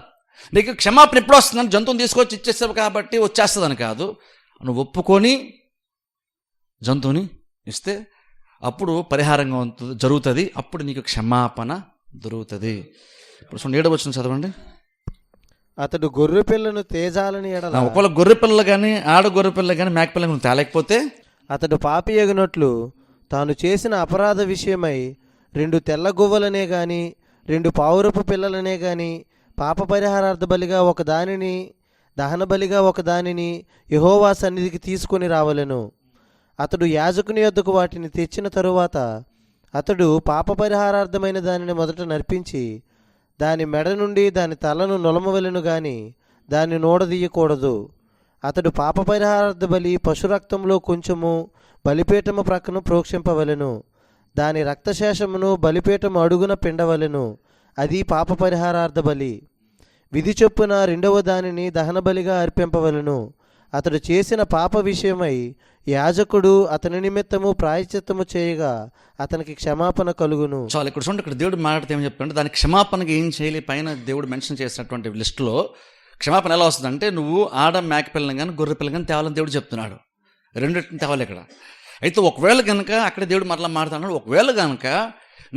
నీకు క్షమాపణ ఎప్పుడు వస్తుందని జంతువుని తీసుకొచ్చి ఇచ్చేసావు కాబట్టి వచ్చేస్తుందని కాదు, నువ్వు ఒప్పుకొని జంతువుని ఇస్తే అప్పుడు పరిహారంగా జరుగుతుంది, అప్పుడు నీకు క్షమాపణ దొరుకుతుంది. ఇప్పుడు 7వ వచనం చదవండి. అతడు గొర్రె పిల్లను తేజాలని ఎడల ఒకవేళ గొర్రె పిల్లలు కానీ ఆడ గొర్రె పిల్లలు కానీ మేక పిల్లలు తేలేకపోతే అతడు పాపి ఎగునట్లు తాను చేసిన అపరాధ విషయమై 2 తెల్ల గువ్వలనే గాని 2 పావురపు పిల్లలనే గాని పాప పరిహారార్థ బలిగా ఒక దానిని దహన బలిగా ఒక దానిని యెహోవా సన్నిధికి తీసుకొని రావలెను. అతడు యాజకుని యొద్దకు వాటిని తెచ్చిన తరువాత అతడు పాప పరిహారార్థమైన దానిని మొదట నర్పించి దాని మెడ నుండి దాని తలను నొలమవలెను గాని దాన్ని నూడదీయకూడదు. అతడు పాప పరిహారార్థ బలి పశురక్తంలో కొంచెము బలిపీఠము ప్రక్కను ప్రోక్షింపవలెను, దాని రక్తశేషమును బలిపీఠము అడుగున పిండవలెను, అది పాప పరిహారార్థ బలి. విధి చొప్పున 2వ దానిని దహన బలిగా అర్పింపవలెను. అతడు చేసిన పాప విషయమై యాజకుడు అతని నిమిత్తము ప్రాయశ్చిత్తము చేయగా అతనికి క్షమాపణ కలుగును. చాలా ఇక్కడ చూడండి, ఇక్కడ దేవుడు మాట్లాడితే ఏమని చెప్తాడంటే దానికి క్షమాపణకి ఏం చేయాలి, పైన దేవుడు మెన్షన్ చేసినటువంటి లిస్టులో క్షమాపణ ఎలా వస్తుందంటే నువ్వు ఆడ మేక పిల్లని కానీ గొర్రె పిల్లని కానీ తేవాలని దేవుడు చెప్తున్నాడు. రెండింటిని తేవాలి ఇక్కడ. అయితే ఒకవేళ కనుక అక్కడ దేవుడు మరలా మాట్లాడుతున్నాడు, ఒకవేళ కనుక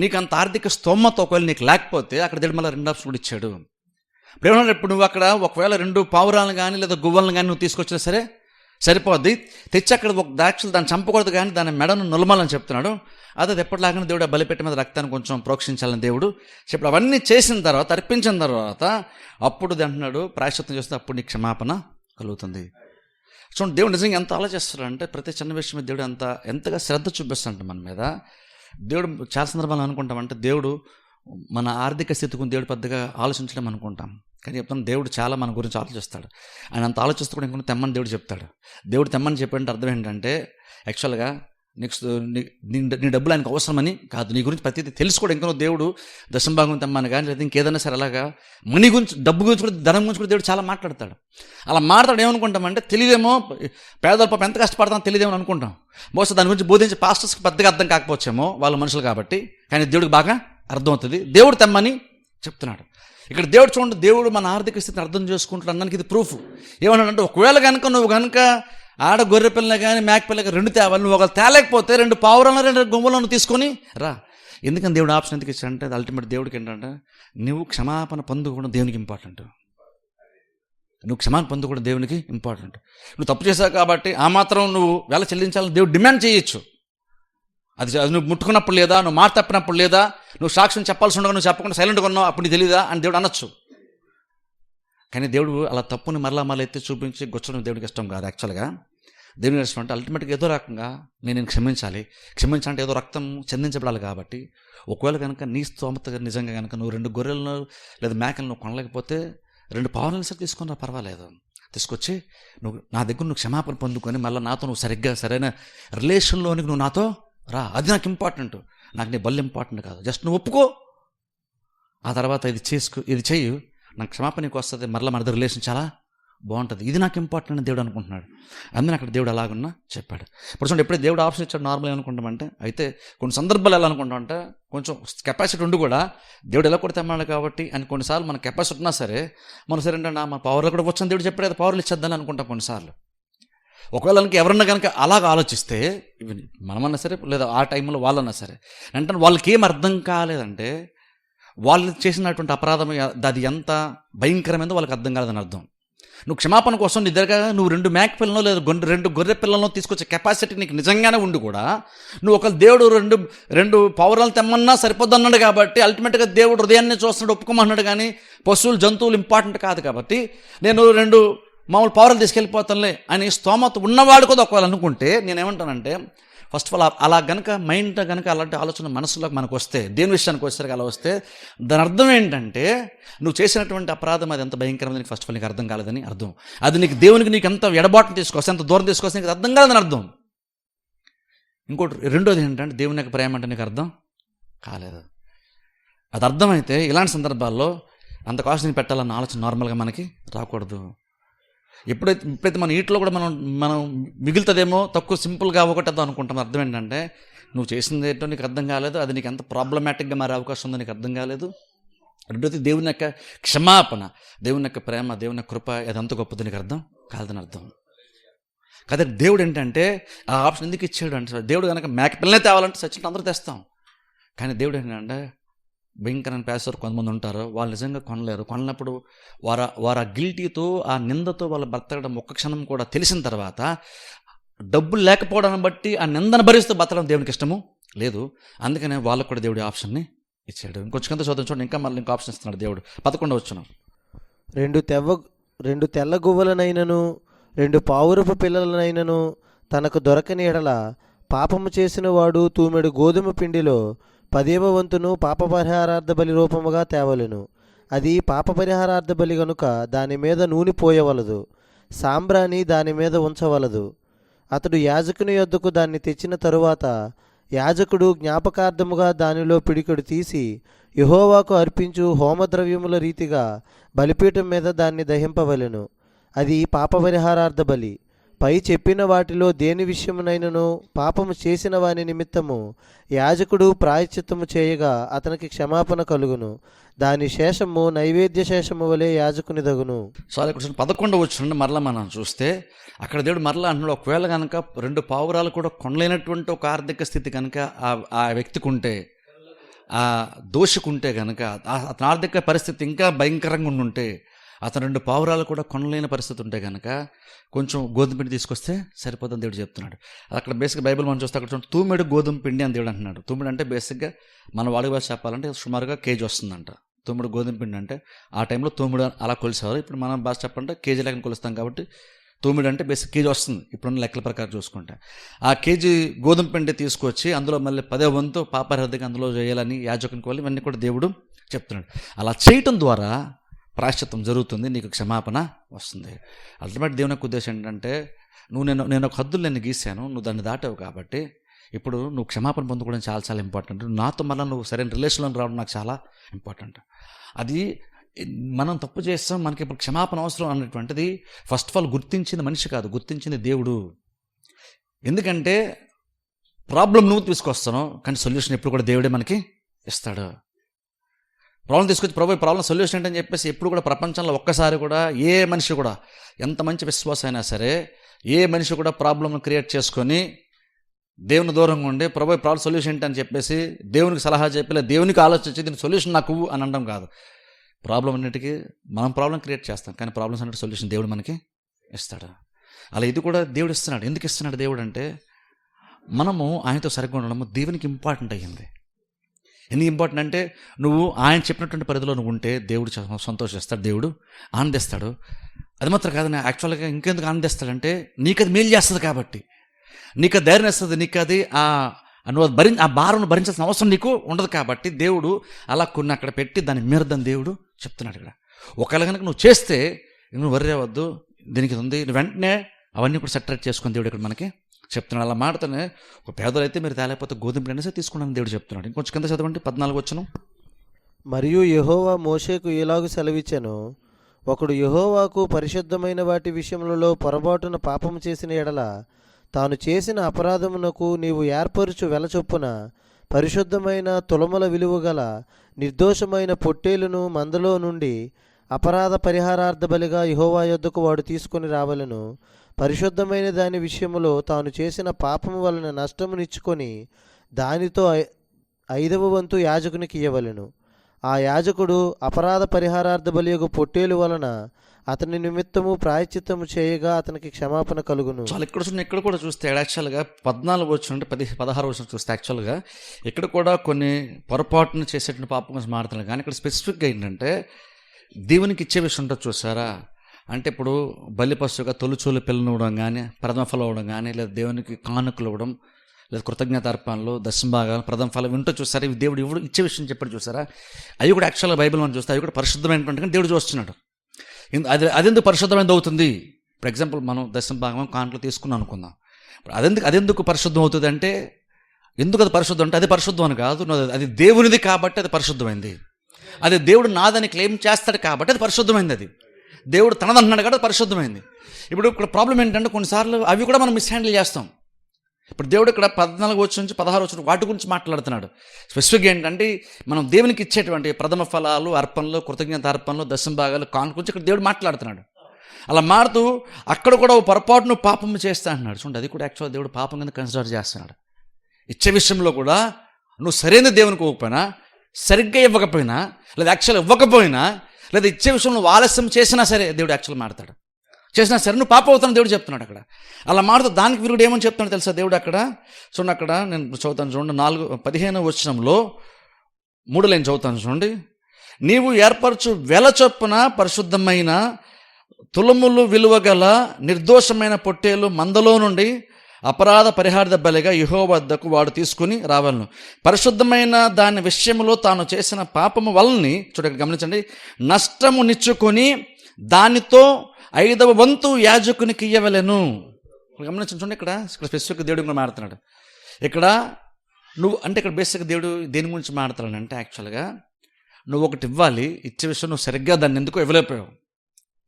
నీకు అంత ఆర్థిక స్తోమత ఒకవేళ నీకు లేకపోతే అక్కడ దేవుడు మళ్ళీ 2 ఆప్షన్ కూడా ఇచ్చాడు. ఇప్పుడు నువ్వు అక్కడ ఒకవేళ 2 పావురాలను కానీ లేదా గువ్వలను కానీ నువ్వు తీసుకొచ్చినా సరే సరిపోద్ది, తెచ్చి అక్కడ ఒక ద్రాక్షలు దాన్ని చంపకూడదు కానీ దాని మెడను నులమాలని చెప్తున్నాడు. అది ఎప్పటిలాగానే దేవుడు ఆ బలిపెట్ట మీద రక్తాన్ని కొంచెం ప్రోక్షించాలని దేవుడు చెప్పి అవన్నీ చేసిన తర్వాత అర్పించిన తర్వాత అప్పుడు అంటున్నాడు ప్రాయశ్చిత్తం చేస్తే అప్పుడు నీకు క్షమాపణ కలుగుతుంది. చూడండి దేవుడు నిజంగా ఎంత ఆలోచిస్తాడంటే ప్రతి చిన్న విషయం మీద దేవుడు ఎంతగా శ్రద్ధ చూపిస్తాడంట మన మీద. దేవుడు చాలా సందర్భాలు అనుకుంటామంటే దేవుడు మన ఆర్థిక స్థితి గురించి దేవుడు పెద్దగా ఆలోచించడం అనుకుంటాం, కానీ చెప్తాను దేవుడు చాలా మన గురించి ఆలోచిస్తాడు. ఆయన అంత ఆలోచిస్తూ కూడా ఇంకొన్ని తెమ్మని దేవుడు చెప్తాడు. దేవుడు తెమ్మని చెప్పంటే అర్థం ఏంటంటే యాక్చువల్గా నీ డబ్బులు ఆయనకు అవసరమని కాదు, నీ గురించి ప్రతిదీ తెలుసుకోవడం. ఇంకనో దేవుడు దశంభాగం తెమ్మని కానీ లేదా ఇంకేదైనా సరే అలాగా మనీ గురించి డబ్బు గురించి కూడా ధనం గురించి కూడా దేవుడు చాలా మాట్లాడతాడు. అలా మాట్లాడు ఏమనుకుంటామంటే తెలియదేమో, పేదల పాపం ఎంత కష్టపడతామో తెలియదేమో అనుకుంటాం. బహుశా దాని గురించి బోధించే పాస్టర్స్కి పెద్దగా అర్థం కాకపోవచ్చేమో, వాళ్ళ మనుషులు కాబట్టి, కానీ దేవుడికి బాగా అర్థమవుతుంది. దేవుడు తెమ్మని చెప్తున్నాడు. ఇక్కడ దేవుడు చూడండి, దేవుడు మన ఆర్థిక స్థితిని అర్థం చేసుకుంటాడు అన్నానికి ఇది ప్రూఫ్. ఏమన్నాడంటే ఒకవేళ కనుక నువ్వు కనుక ఆడ గొర్రె పిల్లలు కానీ మేక పిల్లలు 2 తేవాలి, నువ్వు ఒకళ్ళు తేలేకపోతే 2 పావురాలను 2 గుమ్మలను తీసుకొని రా. ఎందుకని దేవుడు ఆప్షన్ ఎందుకు ఇచ్చాడంటే అది అల్టిమేట్ దేవుడికి ఏంటంటే నువ్వు క్షమాపణ పొందుకోవడం దేవునికి ఇంపార్టెంట్. నువ్వు క్షమాపణ పొందుకోవడం దేవునికి ఇంపార్టెంట్. నువ్వు తప్పు చేశావు కాబట్టి ఆ మాత్రం నువ్వు వెల చెల్లించాలని దేవుడు డిమాండ్ చేయొచ్చు. అది నువ్వు ముట్టుకున్నప్పుడు లేదా, నువ్వు మాట తప్పినప్పుడు లేదా, నువ్వు సాక్ష్యం చెప్పాల్సి ఉండగా నువ్వు చెప్పకుండా సైలెంట్గా ఉన్నావు, అప్పుడు నీకు తెలియదా అని దేవుడు అనొచ్చు. కానీ దేవుడు అలా తప్పుని మరలా ఎత్తి చూపించి గుచ్చడం దేవుడికి ఇష్టం కాదు. యాక్చువల్గా దేవునికి ఇష్టం అంటే అల్టిమేట్గా ఏదో రకంగా నేను క్షమించాలంటే ఏదో రక్తం చెందించబడాలి. కాబట్టి ఒకవేళ కనుక నీ స్తోమత నిజంగా కనుక నువ్వు 2 గొర్రెలను లేదా మేకలను కొనలేకపోతే 2 పావులను సరే తీసుకున్నా పర్వాలేదు, తీసుకొచ్చి నా దగ్గర నువ్వు క్షమాపణ పొందుకొని మళ్ళీ నాతో నువ్వు సరైన రిలేషన్లోనికి నువ్వు నాతో రా. అది నాకు ఇంపార్టెంట్. నాకు నీ బళ్ళు ఇంపార్టెంట్ కాదు. జస్ట్ నువ్వు ఒప్పుకో, ఆ తర్వాత ఇది చెయ్యి, నాకు క్షమాపణ నీకు వస్తుంది, మరలా మన రిలేషన్ చాలా బాగుంటుంది. ఇది నాకు ఇంపార్టెంట్ అని దేవుడు అనుకుంటున్నాడు. అందుకని అక్కడ దేవుడు అలాగున్నా చెప్పాడు. ఇప్పుడు చూడండి, ఎప్పుడైతే దేవుడు ఆప్షన్ ఇచ్చాడు నార్మల్ అనుకుంటామంటే, అయితే కొన్ని సందర్భాలు ఎలా అనుకుంటామంటే కొంచెం కెపాసిటీ ఉండి కూడా దేవుడు ఎలా కొడితే అన్నాడు కాబట్టి అని కొన్నిసార్లు మన కెపాసిటీ ఉన్నా సరే మనం సరే అంటే మన పవర్లో కూడా వచ్చాను దేవుడు చెప్పాడు కదా పవర్లు ఇచ్చేద్దని అనుకుంటాం కొన్నిసార్లు. ఒకవేళ ఎవరన్నా కనుక అలాగ ఆలోచిస్తే మనమన్నా సరే లేదా ఆ టైంలో వాళ్ళన్నా సరే అంటే వాళ్ళకి ఏం అర్థం కాలేదంటే వాళ్ళు చేసినటువంటి అపరాధం అది ఎంత భయంకరమైందో వాళ్ళకి అర్థం కాలేదని అర్థం. నువ్వు క్షమాపణ కోసం నీ దగ్గర నువ్వు 2 మేక పిల్లలను లేదా 2 గొర్రె పిల్లలను తీసుకొచ్చే కెపాసిటీ నీకు నిజంగానే ఉండి కూడా నువ్వు ఒక దేవుడు 2 పౌరాలు తెమ్మన్నా సరిపోద్ది అన్నాడు. కాబట్టి అల్టిమేట్గా దేవుడు హృదయాన్ని చూస్తున్నాడు, ఒప్పుకోమన్నాడు. కానీ పశువులు జంతువులు ఇంపార్టెంట్ కాదు. కాబట్టి నేను 2 మామూలు పౌరాలు తీసుకెళ్ళిపోతానులే అని స్తోమత ఉన్నవాడు కూడా ఒకవేళ అనుకుంటే నేనేమంటానంటే, ఫస్ట్ ఆఫ్ ఆల్ అలా గనక మైండ్ కనుక అలాంటి ఆలోచన మనసులోకి మనకు వస్తే, దేని విషయానికి వచ్చేసరికి అలా వస్తే దాని అర్థం ఏంటంటే నువ్వు చేసినటువంటి అపరాధం అది ఎంత భయంకరమైన ఫస్ట్ ఆఫ్ ఆల్ నీకు అర్థం కాలేదని అర్థం. అది నీకు దేవునికి నీకు ఎంత ఎడబాటును తీసుకొస్తే, ఎంత దూరం తీసుకొస్తే నీకు అర్థం కాలేదని అర్థం. ఇంకోటి రెండోది ఏంటంటే దేవుని యొక్క ప్రేమ అంటే నీకు అర్థం కాలేదు. అది అర్థమైతే ఇలాంటి సందర్భాల్లో అంత కాస్ట్ నేను పెట్టాలన్న ఆలోచన నార్మల్గా మనకి రాకూడదు. ఎప్పుడైతే మన వీటిలో కూడా మనం మిగులుతుందేమో తక్కువ సింపుల్గా ఒకటేద్దాం అనుకుంటాం. అర్థం ఏంటంటే నువ్వు చేసింది ఏంటో నీకు అర్థం కాలేదు, అది నీకు ఎంత ప్రాబ్లమాటిక్గా మారే అవకాశం ఉందో నీకు అర్థం కాలేదు. రెండోది దేవుని యొక్క క్షమాపణ, దేవుని యొక్క ప్రేమ, దేవుని యొక్క కృప అదంత గొప్పది నీకు అర్థం కాదని అర్థం. కదా దేవుడు ఏంటంటే ఆ ఆప్షన్ ఎందుకు ఇచ్చాడు అంటే, దేవుడు కనుక మేక పిల్లనే తేవాలంటే సచ్చినట్టు అందరూ తెస్తాం. కానీ దేవుడు ఏంటంటే భయంకరమైన పేసర్ కొంతమంది ఉంటారు, వాళ్ళు నిజంగా కొనలేరు. కొనలేనప్పుడు వారు ఆ గిల్టీతో ఆ నిందతో వాళ్ళు బ్రతకడం ఒక్క క్షణం కూడా తెలిసిన తర్వాత డబ్బులు లేకపోవడాన్ని బట్టి ఆ నిందను భరిస్తూ బ్రతకడం దేవునికి ఇష్టము లేదు. అందుకనే వాళ్ళకు కూడా దేవుడి ఆప్షన్ని ఇచ్చాడు. ఇంకొంచెం కింద చదువు చూడండి, ఇంకా మళ్ళీ ఇంకో ఆప్షన్ ఇస్తున్నాడు దేవుడు. 11వ వచనం. 2 తెల్ల గువ్వలనైనను 2 పావురపు పిల్లలనైనను తనకు దొరకని ఎడల పాపము చేసిన వాడు తూమెడు గోధుమ పిండిలో 10వ వంతును పాపపరిహారార్థ బలి రూపముగా తేవలెను. అది పాపపరిహారార్థ బలి గనుక దాని మీద నూనె పోయవలదు, సాంబ్రాణి దాని మీద ఉంచవలదు. అతడు యాజకుని యొద్దకు దాన్ని తెచ్చిన తరువాత యాజకుడు జ్ఞాపకార్థముగా దానిలో పిడికెడు తీసి యెహోవాకు అర్పించు హోమద్రవ్యముల రీతిగా బలిపీఠం మీద దాన్ని దహింపవలెను. అది పాపపరిహారార్థ బలి. పై చెప్పిన వాటిలో దేని విషయమునైనను పాపము చేసిన వాని నిమిత్తము యాజకుడు ప్రాయశ్చిత్తము చేయగా అతనికి క్షమాపణ కలుగును. దాని శేషము నైవేద్య శేషము వలె యాజకుని దగును. సో ఇక్కడ 11వ వచనం మరలా మనం చూస్తే అక్కడ దేవుడు మరలా అంటున్నాడు, ఒకవేళ కనుక 2 పావురాలు కూడా కొనలేనటువంటి ఒక ఆర్థిక స్థితి కనుక ఆ వ్యక్తికి ఉంటే, ఆ దోషికుంటే కనుక అతని ఆర్థిక పరిస్థితి ఇంకా భయంకరంగా ఉండుంటే, అతను 2 పావురాలు కూడా కొనలేని పరిస్థితి ఉంటే కనుక కొంచెం గోధుమ పిండి తీసుకొస్తే సరిపోతుందని దేవుడు చెప్తున్నాడు. అక్కడ బేసిక్గా బైబిల్ మనం చూస్తే అక్కడ తూమెడు గోధుమ పిండి అని దేవుడు అంటున్నాడు. తూమెడు అంటే బేసిక్గా మన వాడి భాష చెప్పాలంటే సుమారుగా కేజీ వస్తుందంట. తూమెడు గోధుమ పిండి అంటే ఆ టైంలో తూమెడు అలా కొలిసేవారు. ఇప్పుడు మనం భాష చెప్పాలంటే కేజీ లెక్కన కొలుస్తాం కాబట్టి తూమెడు అంటే బేసిక్ కేజీ వస్తుంది ఇప్పుడున్న లెక్కల ప్రకారం చూసుకుంటే. ఆ కేజీ గోధుమ పిండి తీసుకొచ్చి అందులో మళ్ళీ 10వ వంతు పాపరార్థిగా అందులో చేయాలని యాజకునికి వాళ్ళు ఇవన్నీ కూడా దేవుడు చెప్తున్నాడు. అలా చేయటం ద్వారా ప్రాయశ్చిత్తం జరుగుతుంది, నీకు క్షమాపణ వస్తుంది. అల్టిమేట్ దేవుని యొక్క ఉద్దేశం ఏంటంటే నేను ఒక హద్దులు నేను గీశాను, నువ్వు దాన్ని దాటావు కాబట్టి ఇప్పుడు నువ్వు క్షమాపణ పొందుకోవడం చాలా చాలా ఇంపార్టెంట్. నాతో మళ్ళీ నువ్వు సరైన రిలేషన్లో రావడం నాకు చాలా ఇంపార్టెంట్. అది మనం తప్పు చేస్తాం, మనకి ఇప్పుడు క్షమాపణ అవసరం అనేటువంటిది ఫస్ట్ ఆఫ్ ఆల్ గుర్తించింది మనిషి కాదు, గుర్తించింది దేవుడు. ఎందుకంటే ప్రాబ్లం నువ్వు తీసుకొస్తాను, కానీ సొల్యూషన్ ఎప్పుడు కూడా దేవుడే మనకి ఇస్తాడు. ప్రాబ్లం తీసుకొచ్చి ప్రాబ్లం సొల్యూషన్ ఏంటని చెప్పేసి ఎప్పుడు కూడా ప్రపంచంలో ఒక్కసారి కూడా ఏ మనిషి కూడా ఎంత మంచి విశ్వాసం అయినా సరే ఏ మనిషి కూడా ప్రాబ్లంను క్రియేట్ చేసుకొని దేవుని దూరంగా ఉండి ప్రాబ్లం సొల్యూషన్ ఏంటని చెప్పేసి దేవునికి సలహా చెప్పలే, దేవునికి ఆలోచించి దీని సొల్యూషన్ నాకు అని అనడం కాదు. ప్రాబ్లం అన్నిటికీ మనం ప్రాబ్లం క్రియేట్ చేస్తాం, కానీ ప్రాబ్లమ్స్ అన్నిటి సొల్యూషన్ దేవుడు మనకి ఇస్తాడు. అలా ఇది కూడా దేవుడు ఇస్తున్నాడు. ఎందుకు ఇస్తున్నాడు దేవుడు అంటే, మనము ఆయనతో సరిగ్గా ఉండడము దేవునికి ఇంపార్టెంట్ అయ్యింది. ఎందుకు ఇంపార్టెంట్ అంటే, నువ్వు ఆయన చెప్పినటువంటి పరిధిలో నువ్వు ఉంటే దేవుడు సంతోషిస్తాడు, దేవుడు ఆనందిస్తాడు. అది మాత్రం కాదు, యాక్చువల్గా ఇంకెందుకు ఆనందిస్తాడంటే, నీకు అది మేలు చేస్తుంది కాబట్టి, నీకు అది ధైర్యం ఇస్తుంది, నీకు అది నువ్వు ఆ భారం భరించాల్సిన అవసరం నీకు ఉండదు కాబట్టి దేవుడు అలా కొన్ని అక్కడ పెట్టి దాన్ని మీరదని దేవుడు చెప్తున్నాడు ఇక్కడ. ఒకవేళ కనుక నువ్వు చేస్తే నువ్వు వర్రీ అవ్వద్దు, దీనికి ఉంది, నువ్వు వెంటనే అవన్నీ కూడా సెటరేట్ చేసుకుని దేవుడు ఇక్కడ మనకి చెప్తున్నాడు. అలా మాటతోనే ఒక పేదలు అయితే మీరు తేలేకపోతే గోధుమ పిండి తీసుకున్నాను దేవుడు చెప్తున్నాడు. ఇంకొంచెం కింద చదవండి 14 వచనం. మరియు యెహోవా మోషేకు ఇలాగు సెలవిచ్చెను, ఒకడు యెహోవాకు పరిశుద్ధమైన వాటి విషయములలో పొరపాటున పాపము చేసిన ఎడల తాను చేసిన అపరాధమునకు నీవు ఏర్పరుచు వెల చొప్పున పరిశుద్ధమైన తులముల విలువ గల నిర్దోషమైన పొట్టేలును మందలో నుండి అపరాధ పరిహారార్థ బలిగా యెహోవా యొద్దకు వాడు తీసుకొని రావలెను. పరిశుద్ధమైన దాని విషయములో తాను చేసిన పాపము వలన నష్టమునిచ్చుకొని దానితో 5వ వంతు యాజకునికి ఇయ్యవలెను. ఆ యాజకుడు అపరాధ పరిహారార్థ బలియగు పొట్టేలు వలన అతని నిమిత్తము ప్రాయశ్చిత్తము చేయగా అతనికి క్షమాపణ కలుగును. చాలా ఇక్కడ కూడా చూస్తే యాక్చువల్గా 14 వచ్చిన అంటే 16 వచ్చిన చూస్తే యాక్చువల్గా ఇక్కడ కూడా కొన్ని పొరపాటును చేసేటువంటి పాపం గురించి మాట్లాడుతున్నాడు. కానీ ఇక్కడ స్పెసిఫిక్గా ఏంటంటే దేవునికి ఇచ్చే విషయం ఉంటుంది చూసారా. అంటే ఇప్పుడు బలి పశువుగా తొలిచూలు పిల్లను ఇవ్వడం కానీ, ప్రథమ ఫలం ఇవ్వడం కానీ, లేదా దేవునికి కానుకలు ఇవ్వడం, లేదా కృతజ్ఞతార్పణలు, దశంభాగాలు, ప్రథమ ఫలం వింటూ చూసారా. ఇవి దేవుడు ఇచ్చే విషయం చెప్పాడు చూసారా. అవి కూడా యాక్చువల్గా బైబిల్ మనం చూస్తే అవి కూడా పరిశుద్ధమైనటువంటి కానీ దేవుడు చూస్తున్నాడు. అదెందుకు పరిశుద్ధమైనది అవుతుంది? ఫర్ ఎగ్జాంపుల్ మనం దశంభాగం కానుకలు తీసుకున్నాం అనుకుందాం. అదెందుకు పరిశుద్ధం అవుతుంది అంటే, ఎందుకు అది పరిశుద్ధం అంటే అది పరిశుద్ధం అని కాదు, అది దేవునిది కాబట్టి అది పరిశుద్ధమైంది. అది దేవుడు నాదని క్లెయిమ్ చేస్తాడు కాబట్టి అది పరిశుద్ధమైంది. అది దేవుడు తనదంటున్నాడు కాబట్టి అది పరిశుద్ధమైంది. ఇప్పుడు ఇక్కడ ప్రాబ్లం ఏంటంటే కొన్నిసార్లు అవి కూడా మనం మిస్హ్యాండిల్ చేస్తాం. ఇప్పుడు దేవుడు ఇక్కడ 14 వచ్చి నుంచి 16 వచ్చి వాటి గురించి మాట్లాడుతున్నాడు. స్పెసిఫిక్గా ఏంటంటే మనం దేవునికి ఇచ్చేటువంటి ప్రథమ ఫలాలు, అర్పణలు, కృతజ్ఞత అర్పణలు, దశంభాగాలు, కానుక గురించి ఇక్కడ దేవుడు మాట్లాడుతున్నాడు. అలా మారుతూ అక్కడ కూడా పొరపాటును పాపం చేస్తా అంటున్నాడు. చూడండి, అది కూడా యాక్చువల్గా దేవుడు పాపం కింద కన్సిడర్ చేస్తున్నాడు. ఇచ్చే విషయంలో కూడా నువ్వు సరైన దేవునికి ఇవ్వకపోయినా, సరిగ్గా ఇవ్వకపోయినా, లేదా యాక్చువల్ ఇవ్వకపోయినా, లేదా ఇచ్చే విషయంలో ఆలస్యం చేసినా సరే దేవుడు యాక్చువల్ మాడతాడు. చేసినా సరే నువ్వు పాప అవుతాను దేవుడు చెప్తున్నాడు అక్కడ. అలా మాడుతూ దానికి వీరుడు ఏమని చెప్తున్నాడు తెలుసా దేవుడు అక్కడ. చూడండి, అక్కడ నేను చదువుతాను చూడండి, 15వ వచనంలో 3 లైన్ చదువుతాను చూడండి. నీవు ఏర్పరచు వెల చొప్పున పరిశుద్ధమైన తులములు విలువ గల నిర్దోషమైన పొట్టేలు మందలో నుండి అపరాధ పరిహార బలిగా యెహోవా వద్దకు వాడు తీసుకుని రావాలను. పరిశుద్ధమైన దాని విషయంలో తాను చేసిన పాపము వలని చూడండి గమనించండి, నష్టము నిచ్చుకొని దానితో 5వ వంతు యాజకునికి ఇయ్యవలెను. గమనించండి చూడండి, ఇక్కడ స్పెసిఫిక్ దేవుడు కూడా మాట్లాడుతున్నాడు. ఇక్కడ నువ్వు అంటే ఇక్కడ బేసిక్గా దేవుడు దేని గురించి మాట్లాడుతున్నాడు అంటే, యాక్చువల్గా నువ్వు ఒకటి ఇవ్వాలి, ఇచ్చే విషయం నువ్వు సరిగ్గా దాన్ని ఎందుకు ఇవ్వలేకపోయావు.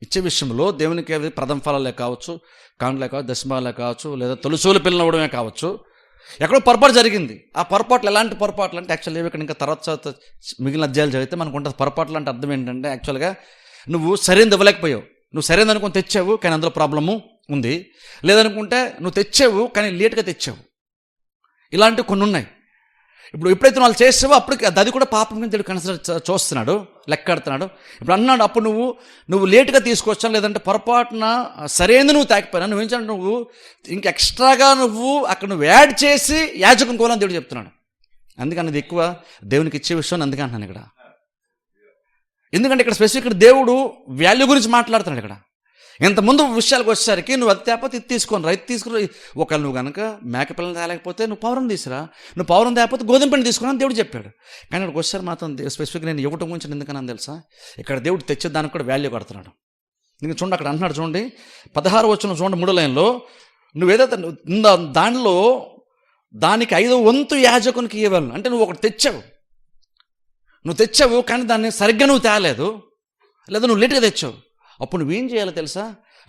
ఇచ్చే విషయంలో దేవునికి అవి ప్రథమ ఫలాలే కావచ్చు, కానుకలే కావచ్చు, దశమాలే కావచ్చు, లేదా తొలిచూలు పిల్లలు అవ్వడమే కావచ్చు, ఎక్కడో పొరపాటు జరిగింది. ఆ పొరపాట్లు ఎలాంటి పొరపాట్లు అంటే యాక్చువల్గా ఇక్కడ ఇంకా తర్వాత మిగిలిన అధ్యాయాలు చదివితే మనకు ఉంటుంది. పొరపాట్లు అంటే అర్థం ఏంటంటే యాక్చువల్గా నువ్వు సరైనది ఇవ్వలేకపోయావు. నువ్వు సరైనది అనుకుని తెచ్చావు కానీ అందులో ప్రాబ్లము ఉంది, లేదనుకుంటే నువ్వు తెచ్చావు కానీ లేట్గా తెచ్చావు. ఇలాంటివి కొన్ని ఉన్నాయి. ఇప్పుడు ఎప్పుడైతే వాళ్ళు చేసావో అప్పటికి అది కూడా పాపం కింద దేవుడు కన్సిడర్ చూస్తున్నాడు, లెక్కెడుతున్నాడు. ఇప్పుడు అన్నాడు, అప్పుడు నువ్వు లేటుగా తీసుకొచ్చాను, లేదంటే పొరపాటున సరైనది నువ్వు తాకిపోయినా నువ్వేం చేయాలి, నువ్వు ఇంక ఎక్స్ట్రాగా నువ్వు అక్కడ నువ్వు యాడ్ చేసి యాజకం కోవాలని దేవుడు చెప్తున్నాడు. అందుకని అది ఎక్కువ దేవునికి ఇచ్చే విషయం అందుకే అంటున్నాను ఇక్కడ. ఎందుకంటే ఇక్కడ స్పెసిఫిక్ దేవుడు వాల్యూ గురించి మాట్లాడుతున్నాడు ఇక్కడ. ఇంతకుముందు విషయాలకు వచ్చేసరికి నువ్వు అది తేకపోతే ఇది తీసుకొని రైతు తీసుకుని, ఒకవేళ నువ్వు కనుక మేకపిల్లని తేలేకపోతే నువ్వు పౌరం తీసురా, నువ్వు పౌరం తేకపోతే గోధుమ పిండి తీసుకుని దేవుడు చెప్పాడు. కానీ ఇక్కడికి వచ్చేసరి మాత్రం స్పెసిఫిక్ నేను ఇవ్వటం గురించి ఎందుకని తెలుసా, ఇక్కడ దేవుడు తెచ్చే దానికి కూడా వాల్యూ కడుతున్నాడు. నీకు చూడండి అక్కడ అంటున్నాడు చూడండి 16వ వచనం చూడండి 3వ లైన్లో, నువ్వేదైతే దానిలో దానికి 5వ వంతు యాజకునికి ఇవ్వాలి. అంటే నువ్వు ఒకటి తెచ్చావు కానీ దాన్ని సరిగ్గా నువ్వు తేలేదు, లేదా నువ్వు లేట్గా తెచ్చావు. అప్పుడు నువ్వేం చేయాలో తెలుసా,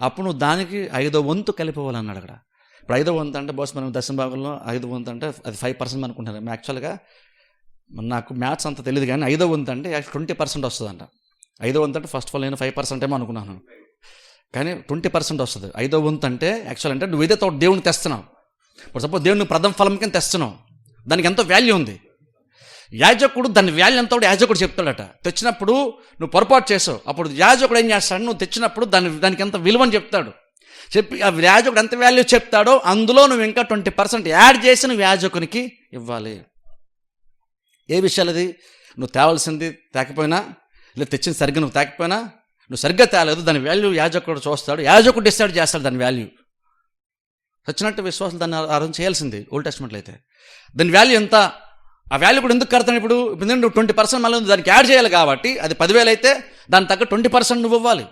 అప్పుడు నువ్వు దానికి 5వ వంతు కలిపివ్వాలన్నాడు అక్కడ. ఇప్పుడు 5వ వంతు అంటే బాస్ మనం దశంభాగంలో 5వ వంతు అంటే అది 5% అనుకుంటున్నాను. యాక్చువల్గా నాకు మ్యాథ్స్ అంత తెలియదు కానీ 5వ వంతు అంటే 20% వస్తుందంట. 5వ వంతు అంటే ఫస్ట్ ఆఫ్ ఆల్ నేను 5% ఏమో అనుకున్నాను, కానీ 20% వస్తుంది. 5వ వంతు అంటే యాక్చువల్ అంటే నువ్వు ఏదైతే దేవునికి తెస్తున్నావు, ఇప్పుడు సపోజ్ దేవుని ప్రథమ ఫలం కింద తెస్తున్నావు, దానికి ఎంతో వాల్యూ ఉంది. యాజకుడు దాని వాల్యూ ఎంత కూడా యాజకుడు చెప్తాడట. తెచ్చినప్పుడు నువ్వు పొరపాటు చేసావు, అప్పుడు యాజకుడు ఏం చేస్తాడు, నువ్వు తెచ్చినప్పుడు దానికి ఎంత విలువని చెప్తాడు. చెప్పి ఆ యాజకుడు ఎంత వాల్యూ చెప్తాడో అందులో నువ్వు ఇంకా 20% యాడ్ చేసి నువ్వు యాజకునికి ఇవ్వాలి. ఏ విషయాలు అది? నువ్వు తేవాల్సింది తేకపోయినా, లేదా తెచ్చిన సరిగ్గా నువ్వు తేకపోయినా, నువ్వు సరిగ్గా తేలేదు, దాని వాల్యూ యాజకుడు చూస్తాడు, యాజకుడు డిసైడ్ చేస్తాడు దాని వాల్యూ. వచ్చినట్టు విశ్వాసం దాన్ని ఆరోజు చేయాల్సింది ఓల్డ్ టెస్ట్మెంట్లో అయితే. దాని వాల్యూ ఎంత, ఆ వాల్యూ కూడా ఎందుకు కడతాను? ఇప్పుడు నువ్వు 20% మళ్ళీ దానికి యాడ్ చేయాలి కాబట్టి అది 10,000 అయితే దాని తగ్గ 20% నువ్వు ఇవ్వాలి.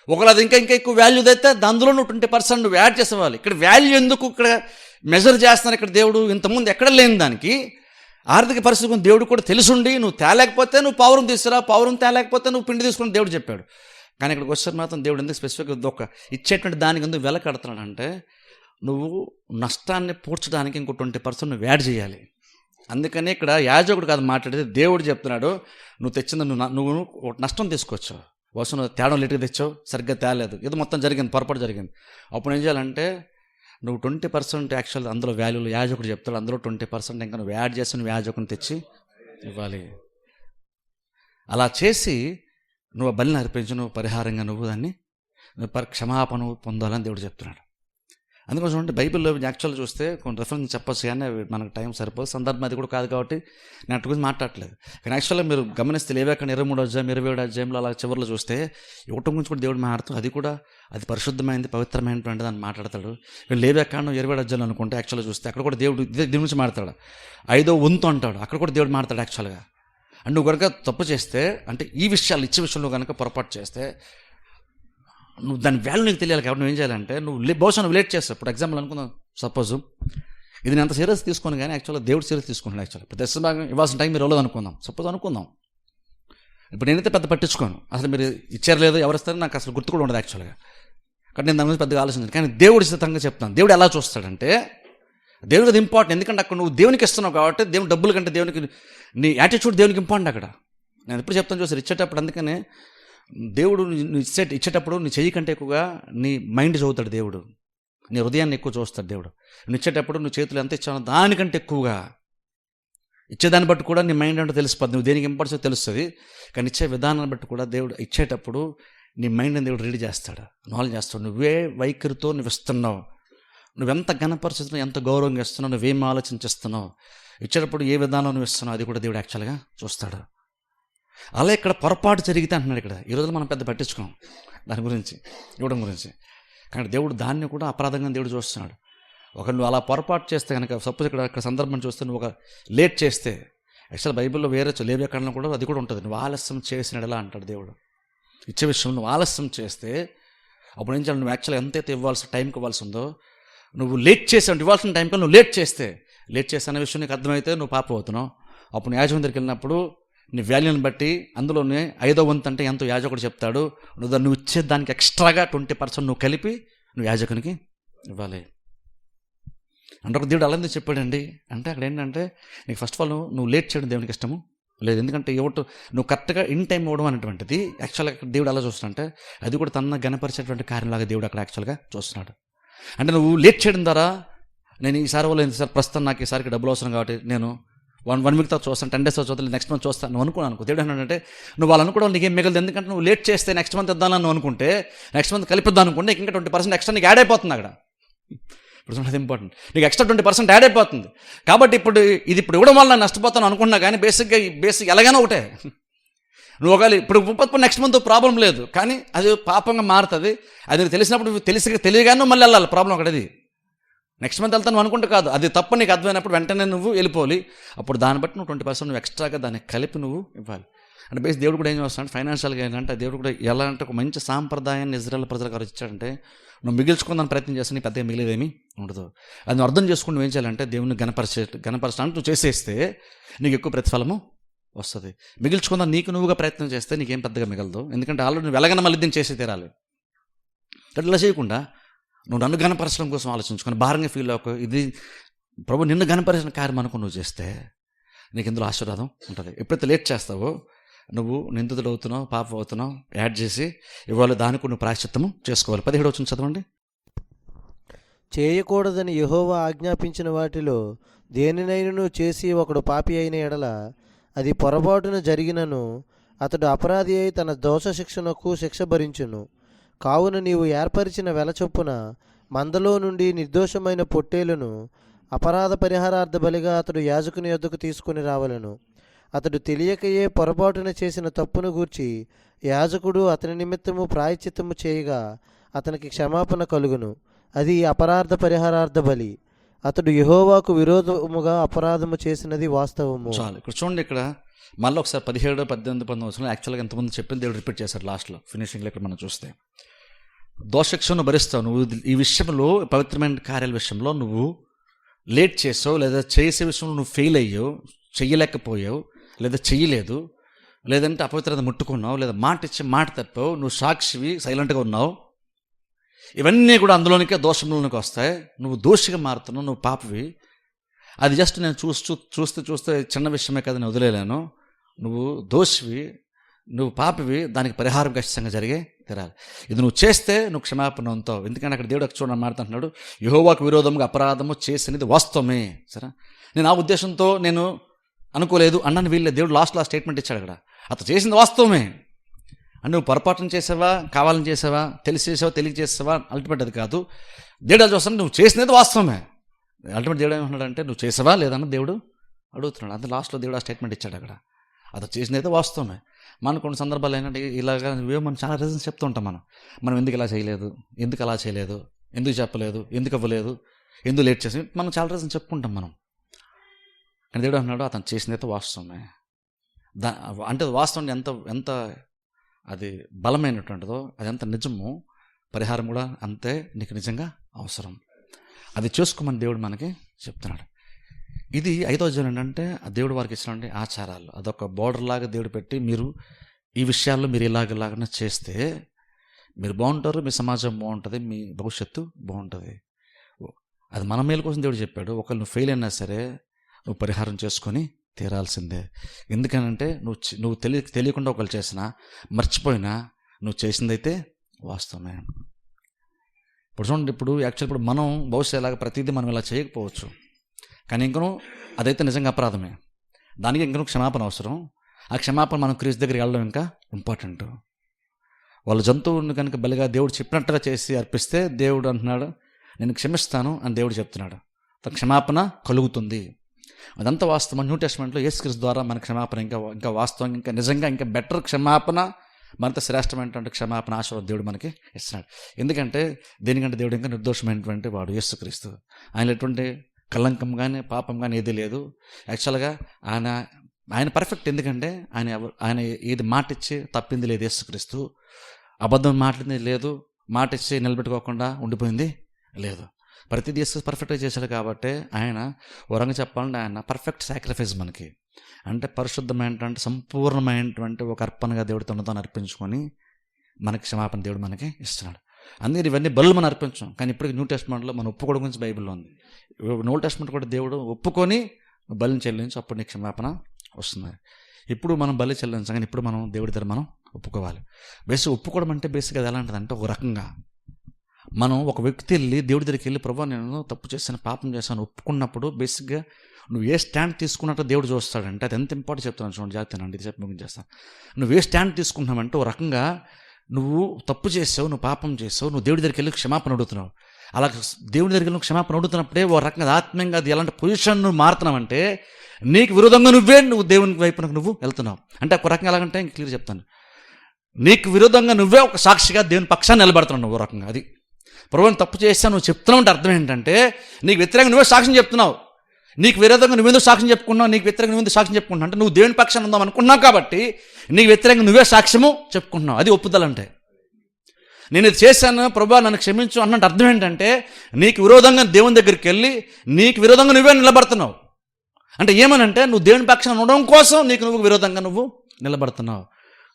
ఒకవేళ అది ఇంకా ఎక్కువ వాల్యూ అయితే అందులో నువ్వు 20% నువ్వు యాడ్ చేసేవాలి. ఇక్కడ వాల్యూ ఎందుకు ఇక్కడ మెజర్ చేస్తున్నారు? ఇక్కడ దేవుడు ఇంతకుముందు ఎక్కడ లేని దానికి ఆర్థిక పరిస్థితి దేవుడు కూడా తెలుసుండి, నువ్వు తేలేకపోతే నువ్వు పౌరం తీసుకురా, పౌరం తేలేకపోతే నువ్వు పిండి తీసుకుని దేవుడు చెప్పాడు. కానీ ఇక్కడికి వచ్చేసరికి మాత్రం దేవుడు ఎందుకు స్పెసిఫిక్గా ఒక ఇచ్చేటువంటి దానికి ఎందుకు వెల కడుతున్నాడంటే, నువ్వు నష్టాన్ని పూడ్చడానికి ఇంకో 20% నువ్వు యాడ్ చేయాలి. అందుకని ఇక్కడ యాజకుడు కాదు మాట్లాడేది, దేవుడు చెప్తున్నాడు, నువ్వు తెచ్చింది నువ్వు నష్టం తీసుకొచ్చావు, వస్తువు నువ్వు తేడం లేట్గా తెచ్చావు, సరిగ్గా తేలేదు, ఇది మొత్తం జరిగింది, పొరపాటు జరిగింది. అప్పుడు ఏం చేయాలంటే నువ్వు 20% యాక్చువల్ అందులో వాల్యూలు యాజకుడు చెప్తాడు, అందులో 20% ఇంకా నువ్వు యాడ్ చేసి నువ్వు యాజకుని తెచ్చి ఇవ్వాలి. అలా చేసి నువ్వు బలిని అర్పించి నువ్వు పరిహారంగా నువ్వు దాన్ని క్షమాపణ పొందాలని దేవుడు చెప్తున్నాడు. అందుకోసం అంటే బైబిల్లో యాక్చువల్గా చూస్తే కొన్ని రెఫరెన్స్ చెప్పచ్చు, కానీ మనకు టైం సరిపోదు, సందర్భం అది కూడా కాదు కాబట్టి నేను అటు గురించి మాట్లాడలేదు. కానీ యాక్చువల్గా మీరు గమనిస్తే లేవాకన్నా 23వ అధ్యాయం 27వ అధ్యాయంలో అలా చివరిలో చూస్తే యువటం గురించి కూడా దేవుడు మాట్లాడుతూ అది పరిశుద్ధమైనది, పవిత్రమైనటువంటి దాన్ని మాట్లాడతాడు. వీళ్ళు లేవాకన్నా 27వ అధ్యాయంలో అనుకుంటే యాక్చువల్గా చూస్తే అక్కడ కూడా దేవుడు దీని గురించి మాట్లాడతాడు. 5వ వంతు అంటాడు, అక్కడ కూడా దేవుడు మాట్లాడతాడు యాక్చువల్గా. అండ్ నువ్వు కనుక తప్పు చేస్తే, అంటే ఈ విషయాలు ఇచ్చే విషయంలో కనుక పొరపాటు చేస్తే నువ్వు దాని వాల్యూ నీకు తెలియాలి. కాబట్టి నువ్వు ఏం చేయాలంటే బహుశా నువ్వు లేట్ చేస్తావు. ఇప్పుడు ఎగ్జాంపుల్ అనుకుందాం, సపోజ్ ఇది నేను అంత సీరియస్ తీసుకుని, కానీ యాక్చువల్గా దేవుడు సీరియస్ తీసుకుంటాను. యాక్చువల్గా ఇప్పుడు దశ భాగం ఇవ్వాల్సిన టైం మీరు ఇవ్వలేదు అనుకుందాం, సపోజ్ అనుకుందాం. ఇప్పుడు నేనైతే పెద్ద పట్టించుకోను, అసలు మీరు ఇచ్చారు లేదు ఎవరు ఇస్తారో నాకు అసలు గుర్తు కూడా ఉండదు యాక్చువల్గా. కాబట్టి నేను దాని గురించి పెద్దగా ఆలోచించాను. కానీ దేవుడు సిద్ధంగా చెప్తాను. దేవుడు ఎలా చూస్తాడంటే, దేవుడికి అది ఇంపార్టెంట్. ఎందుకంటే అక్కడ నువ్వు దేవునికి ఇస్తున్నావు కాబట్టి, దేవుని డబ్బుల కంటే దేవునికి నీ యాటిట్యూడ్ దేవునికి ఇంపార్టెంట్. అక్కడ నేను ఎప్పుడు చెప్తాను చూసారు, ఇచ్చేటప్పుడు అందుకనే దేవుడు ఇచ్చేటప్పుడు నీ చెయ్యి కంటే ఎక్కువగా నీ మైండ్ చదువుతాడు దేవుడు, నీ హృదయాన్ని ఎక్కువ చూస్తాడు దేవుడు. నువ్వు ఇచ్చేటప్పుడు నువ్వు చేతులు ఎంత ఇచ్చావో దానికంటే ఎక్కువగా ఇచ్చేదాన్ని బట్టి కూడా నీ మైండ్ అంటే తెలిసిపోద్ది, నువ్వు దేనికి ఇంపార్టెన్స్ తెలుస్తుంది. కానీ ఇచ్చే విధానాన్ని బట్టి కూడా దేవుడు ఇచ్చేటప్పుడు నీ మైండ్ని దేవుడు రీడ్ చేస్తాడు, నాలెడ్జ్ చేస్తాడు. నువ్వే వైఖరితో నువ్వు ఇస్తున్నావు, నువ్వెంత ఘనపరిస్థితుల్లో ఎంత గౌరవంగా ఇస్తున్నావు, నువ్వేం ఆలోచించేస్తున్నావు, ఇచ్చేటప్పుడు ఏ విధానం నువ్వు ఇస్తున్నావు, అది కూడా దేవుడు యాక్చువల్గా చూస్తాడు. అలా ఇక్కడ పొరపాటు జరిగితే అంటున్నాడు. ఇక్కడ ఈరోజు మనం పెద్ద పట్టించుకోం దాని గురించి, ఇవ్వడం గురించి. కానీ దేవుడు దాన్ని కూడా అపరాధంగా దేవుడు చూస్తున్నాడు. ఒక నువ్వు అలా పొరపాటు చేస్తే కనుక, సపోజ్ ఇక్కడ సందర్భం చూస్తే నువ్వు ఒక లేట్ చేస్తే, యాక్చువల్ బైబిల్లో వేరే లేవ్యకాండంలో కూడా అది కూడా ఉంటుంది. నువ్వు ఆలస్యం చేసినలా అంటాడు దేవుడు. ఇచ్చే విషయం నువ్వు ఆలస్యం చేస్తే అప్పుడు ఏం చేయాలి, నువ్వు యాక్చువల్గా ఎంతైతే ఇవ్వాల్సిన టైంకి ఇవ్వాల్సి ఉందో నువ్వు లేట్ చేసావు. ఇవ్వాల్సిన టైంకి నువ్వు లేట్ చేస్తే అనే విషయం నీకు అర్థమైతే నువ్వు పాపం అవుతున్నావు. అప్పుడు యాజకుని దగ్గరికి వెళ్ళినప్పుడు నీ వాల్యూని బట్టి అందులోనే 5వ వంతు అంటే ఎంతో యాజకుడు చెప్తాడు, నువ్వు ఇచ్చే దానికి ఎక్స్ట్రాగా 20% నువ్వు కలిపి నువ్వు యాజకునికి ఇవ్వాలి. అంటే ఒక దేవుడు అలాంటి చెప్పాడండి. అంటే అక్కడ ఏంటంటే నీకు ఫస్ట్ ఆఫ్ ఆల్ నువ్వు లేట్ చేయడం దేవునికి ఇష్టము లేదు. ఎందుకంటే నువ్వు కరెక్ట్గా ఇన్ టైం ఇవ్వడం అనేటువంటిది యాక్చువల్గా దేవుడు అలా చూస్తున్నాడంటే అది కూడా తన గణపరిచేటువంటి కార్యంలాగా దేవుడు అక్కడ యాక్చువల్గా చూస్తున్నాడు. అంటే నువ్వు లేట్ చేయడం ద్వారా నేను ఈసారి వాళ్ళు సార్ ప్రస్తుతం నాకు ఈసారికి డబ్బులు అవసరం కాబట్టి నేను 1 వీక్ తర్వాత చూస్తాను, 10 డేస్ చూస్తాను, నెక్స్ట్ మంత్ చూస్తాను నువ్వు అనుకో. దేవుడు ఏంటంటే నువ్వు వాళ్ళు అనుకోవడం నీకేం మిగలదు. ఎందుకంటే నువ్వు లేట్ చేస్తే నెక్స్ట్ మంత్ ఇద్దాలని నువ్వు అనుకుంటే, నెక్స్ట్ మంత్ కలిపిద్దాం అనుకుంటే ఇంకా 20% ఎక్స్ట్రా నీకు యాడ్ అయిపోతుంది అక్కడ. ఇప్పుడు అది ఇంపార్టెంట్, నీకు ఎక్స్ట్రా 20% యాడ్ అయిపోతుంది. కాబట్టి ఇప్పుడు ఇవ్వడం వల్ల నేను నష్టపోతాను అనుకున్నా, కానీ బేసిక్ ఎలాగైనా ఒకటే. నువ్వు ఒకవేళ ఇప్పుడు నెక్స్ట్ మంత్ ప్రాబ్లం లేదు, కానీ అది పాపంగా మారుతుంది. అది తెలిసినప్పుడు తెలియగానే మళ్ళీ వెళ్ళాలి. ప్రాబ్లం ఒకటి, అది నెక్స్ట్ మంత్ వెళ్తాను అనుకుంటే కాదు, అది తప్ప నీకు అర్థమైనప్పుడు వెంటనే నువ్వు వెళ్ళిపోవాలి. అప్పుడు దాన్ని బట్టి నువ్వు 20% నువ్వు ఎక్స్ట్రాగా దాన్ని కలిపి నువ్వు ఇవ్వాలి. అంటే బేస్ దేవుడు కూడా ఏం చేస్తాడు ఫైనాన్షియల్గా ఏంటంటే, దేవుడు కూడా ఎలా అంటే ఒక మంచి సాంప్రదాయాన్ని ఇజ్రాయెల్ ప్రజలకు ఇచ్చాడంటే, నువ్వు మిగిల్చుకుందని ప్రయత్నం చేస్తే నీ పెద్దగా మిగిలేదేమీ ఉండదు. అది నువ్వు అర్థం చేసుకుని నువ్వు ఏం చేయాలంటే దేవుని గణపరచడానికి నువ్వు చేసేస్తే నీకు ఎక్కువ ప్రతిఫలము వస్తుంది. మిగిల్చుకుందా నీకు నువ్వుగా ప్రయత్నం చేస్తే నీకేం పెద్దగా మిగలదు. ఎందుకంటే ఆల్రెడీ నువ్వు వెలగన మళ్ళీ దీన్ని చేసి తీరాలి. అట్లా చేయకుండా నువ్వు నన్ను గణపరచడం కోసం ఆలోచించుకొని భారంగా ఫీల్ అవ్వకు. ఇది ప్రభు నిన్ను గణపరిచిన కార్యం అనుకుని నువ్వు చేస్తే నీకు ఇందులో ఆశీర్వాదం ఉంటుంది. ఎప్పుడైతే లేట్ చేస్తావో నువ్వు నిందితుడు అవుతున్నావు, పాపం అవుతున్నావు. యాడ్ చేసి ఇవాళ దానికి నువ్వు ప్రాయశ్చిత్తము చేసుకోవాలి. 17వ వచనం చదవండి. చేయకూడదని యెహోవా ఆజ్ఞాపించిన వాటిలో దేనినైనను చేసి ఒకడు పాపి అయిన ఎడల అది పొరపాటున జరిగినను అతడు అపరాధి అయి తన దోష శిక్షణకు శిక్ష భరించును. కావున నీవు ఏర్పరిచిన వెల చొప్పున మందలో నుండి నిర్దోషమైన పొట్టేలును అపరాధ పరిహారార్థ బలిగా అతడు యాజకుని యొద్దకు తీసుకుని రావలను. అతడు తెలియకయే పొరపాటున చేసిన తప్పును గూర్చి యాజకుడు అతని నిమిత్తము ప్రాయశ్చిత్తము చేయగా అతనికి క్షమాపణ కలుగును. అది అపరాధ పరిహారార్థ బలి. అతడు యెహోవాకు విరోధముగా అపరాధము చేసినది వాస్తవము. చాలు. ఇక్కడ చూడండి, ఇక్కడ మళ్ళీ ఒకసారి 17, 18, 19 యాక్చువల్గా ఎంతమంది చెప్పింది దేవుడు రిపీట్ చేశారు లాస్ట్లో ఫినిషింగ్లో. ఇక్కడ మనం చూస్తే దోషశిక్షను భరిస్తావు. నువ్వు ఈ విషయంలో, పవిత్రమైన కార్యాల విషయంలో నువ్వు లేట్ చేసావు, లేదా చేసే విషయంలో నువ్వు ఫెయిల్ అయ్యావు, చెయ్యలేకపోయావు, లేదా చెయ్యలేదు, లేదంటే అపవిత్రత ముట్టుకున్నావు, లేదా మాట ఇచ్చి మాట తప్పావు, నువ్వు సాక్షివి, సైలెంట్గా ఉన్నావు, ఇవన్నీ కూడా అందులోనికే దోషంలోనికి వస్తాయి. నువ్వు దోషిగా మారుతున్నావు, నువ్వు పాపవి. అది జస్ట్ నేను చూస్తే చిన్న విషయమే కదా, నేను వదిలేను. నువ్వు దోషివి, నువ్వు పాపివి, దానికి పరిహారం ఖచ్చితంగా జరిగే తీరాలి. ఇది నువ్వు చేస్తే నువ్వు క్షమాపణ ఉంటావు. ఎందుకంటే అక్కడ దేవుడు చూడండి మాట్లాడుతున్నాడు, యెహోవాకు విరోధంగా అపరాధము చేసినది వాస్తవమే. సరే, నేను ఆ ఉద్దేశంతో నేను అనుకోలేదు అన్నాను వీళ్ళే. దేవుడు లాస్ట్లో స్టేట్మెంట్ ఇచ్చాడు అక్కడ, అతను చేసింది వాస్తవమే. అని నువ్వు పొరపాటున చేసావా, కావాలని చేసావా, తెలిసి చేసావా, తెలియక చేసావా, అల్టిమేట్ అది కాదు. దేవుడు చూస్తాను, నువ్వు చేసినది వాస్తవమే. అల్టిమేట్ దేవుడు ఏమంటున్నాడంటే నువ్వు చేసావా లేదన్న దేవుడు అడుగుతున్నాడు. అంతే లాస్ట్లో దేవుడు ఆ స్టేట్మెంట్ ఇచ్చాడు అక్కడ, అతను చేసినైతే వాస్తవమే. మనం కొన్ని సందర్భాలు ఏంటంటే ఇలాగా మనం చాలా రీజన్స్ చెప్తూ ఉంటాం. మనం ఎందుకు ఇలా చేయలేదు, ఎందుకు అలా చేయలేదు, ఎందుకు చెప్పలేదు, ఎందుకు అవ్వలేదు, ఎందుకు లేట్ చేసి మనం చాలా రీజన్స్ చెప్పుకుంటాం మనం. కానీ దేవుడు అన్నాడు అతను చేసినైతే వాస్తవమే. అంటే వాస్తవం ఎంత అది బలమైనటువంటిదో, అది ఎంత నిజమో, పరిహారం కూడా అంతే నీకు నిజంగా అవసరం. అది చేసుకోమని దేవుడు మనకి చెప్తున్నాడు. ఇది 5వ అధ్యాయం ఏంటంటే దేవుడు వారికి ఇచ్చినటువంటి ఆచారాలు. అదొక బోర్డర్ లాగా దేవుడు పెట్టి, మీరు ఈ విషయాల్లో మీరు ఇలాగలాగా చేస్తే మీరు బాగుంటారు, మీ సమాజం బాగుంటుంది, మీ భవిష్యత్తు బాగుంటుంది. అది మన మేలు కోసం దేవుడు చెప్పాడు. ఒకళ్ళు నువ్వు ఫెయిల్ అయినా సరే నువ్వు పరిహారం చేసుకొని తీరాల్సిందే. ఎందుకనంటే నువ్వు తెలియకుండా ఒకళ్ళు చేసినా, మర్చిపోయినా, నువ్వు చేసిందైతే వాస్తవమే. ఇప్పుడు చూడండి, ఇప్పుడు మనం బహుశా ఇలాగ ప్రతిదీ మనం ఇలా చేయకపోవచ్చు, కానీ ఇంకనూ అదైతే నిజంగా అపరాధమే. దానికి ఇంకనూ క్షమాపణ అవసరం. ఆ క్షమాపణ మనం క్రీస్తు దగ్గరికి వెళ్ళడం ఇంకా ఇంపార్టెంట్. వాళ్ళ జంతువుని కనుక బలిగా దేవుడు చెప్పినట్టుగా చేసి అర్పిస్తే దేవుడు అంటున్నాడు నేను క్షమిస్తాను అని దేవుడు చెప్తున్నాడు. క్షమాపణ కలుగుతుంది. అదంతా వాస్తవం. న్యూ టెస్ట్మెంట్లో యేసుక్రీస్తు ద్వారా మన క్షమాపణ ఇంకా వాస్తవం, ఇంకా నిజంగా ఇంకా బెటర్ క్షమాపణ, మరింత శ్రేష్టమైనటువంటి క్షమాపణ ఆశీర్వాదం దేవుడు మనకి ఇస్తున్నాడు. ఎందుకంటే దేనికంటే దేవుడు ఇంకా నిర్దోషమైనటువంటి వాడు యేసుక్రీస్తు. ఆయన ఎటువంటి కలంకం కానీ పాపం కానీ ఏదీ లేదు. యాక్చువల్గా ఆయన పర్ఫెక్ట్. ఎందుకంటే ఆయన ఏది మాట ఇచ్చి తప్పింది లేదు. యేసుక్రీస్తు అబద్ధం మాట్లాడింది లేదు, మాట ఇచ్చి నిలబెట్టుకోకుండా ఉండిపోయింది లేదు. ప్రతిదీ యేసు పర్ఫెక్ట్గా చేశాడు. కాబట్టి ఆయన వరంగా చెప్పాలంటే ఆయన పర్ఫెక్ట్ సాక్రిఫైస్ మనకి, అంటే పరిశుద్ధమైనటువంటి సంపూర్ణమైనటువంటి ఒక అర్పణగా దేవుడు తనతో అర్పించుకొని మనకి క్షమాపణ దేవుడు మనకి ఇస్తున్నాడు. అందుకని ఇవన్నీ బలు మనం అర్పించాం. కానీ ఇప్పటికి న్యూ టెస్ట్మెంట్లో మనం ఒప్పుకోవడం గురించి బైబిల్లో ఉంది. న్యూ టెస్ట్మెంట్ కూడా దేవుడు ఒప్పుకొని బలిని చెల్లించి అప్పుడు నీకు క్షమాపణ వస్తుంది. ఇప్పుడు మనం బలి చెల్లించాం, కానీ ఇప్పుడు మనం దేవుడి దగ్గర మనం ఒప్పుకోవాలి. బేసిక్ ఒప్పుకోవడం అంటే బేసిక్గా అది ఎలాంటిది అంటే, ఒక రకంగా మనం ఒక వ్యక్తి వెళ్ళి దేవుడి దగ్గరికి వెళ్ళి ప్రభు నేను తప్పు చేశాను, పాపం చేశాను ఒప్పుకున్నప్పుడు బేసిక్గా నువ్వు ఏ స్టాండ్ తీసుకున్నట్టు దేవుడు చూస్తాడంటే, అది ఎంత ఇంపార్టెంట్ చెప్తున్నాను చూడండి, జాగ్రత్తనండి, ఇది చెప్పి ముగించేస్తాను. నువ్వు ఏ స్టాండ్ తీసుకుంటున్నావంటే, ఒక రకంగా నువ్వు తప్పు చేసావు, నువ్వు పాపం చేసావు, నువ్వు దేవుడి దగ్గరికి వెళ్ళి క్షమాపణ అడుగుతున్నావు. అలా దేవుడి దగ్గరికి వెళ్ళి క్షమాపణ అడుగుతున్నప్పుడే ఒక రకంగా ఆత్మీయంగా అది ఎలాంటి పొజిషన్ నువ్వు మారుతున్నావంటే, నీకు విరోధంగా నువ్వు దేవుని వైపునకు నువ్వు వెళ్తున్నావు. అంటే ఒక రకంగా ఎలాగంటే ఇంక క్లియర్ చెప్తాను, నీకు విరోధంగా నువ్వే ఒక సాక్షిగా దేవుని పక్షాన్ని నిలబడుతున్నావు. నువ్వు రకంగా అది ప్రభువుని తప్పు చేస్తాను నువ్వు చెప్తున్నావు అంటే అర్థం ఏంటంటే, నీకు వ్యతిరేకంగా నువ్వే సాక్ష్యం చెప్తున్నావు. నీకు విరోధంగా నువ్వెందుకు సాక్ష్యం చెప్పుకున్నావు, నీకు వ్యతిరేకంగా నువ్వెందుకు సాక్ష్యం చెప్పుకుంటున్నావు అంటే, నువ్వు దేవుని పక్షాన్ని ఉందాం అనుకున్నావు కాబట్టి నీకు వ్యతిరేకంగా నువ్వే సాక్ష్యము చెప్పుకుంటున్నావు. అది ఒప్పుదలంటే. నేను ఇది చేశాను ప్రభువా నన్ను క్షమించు అన్నట్టు అర్థం ఏంటంటే, నీకు విరోధంగా దేవుని దగ్గరికి వెళ్ళి నీకు విరోధంగా నువ్వే నిలబడుతున్నావు. అంటే ఏమనంటే, నువ్వు దేవుని పక్షాన్ని ఉండడం కోసం నువ్వు విరోధంగా నువ్వు నిలబడుతున్నావు.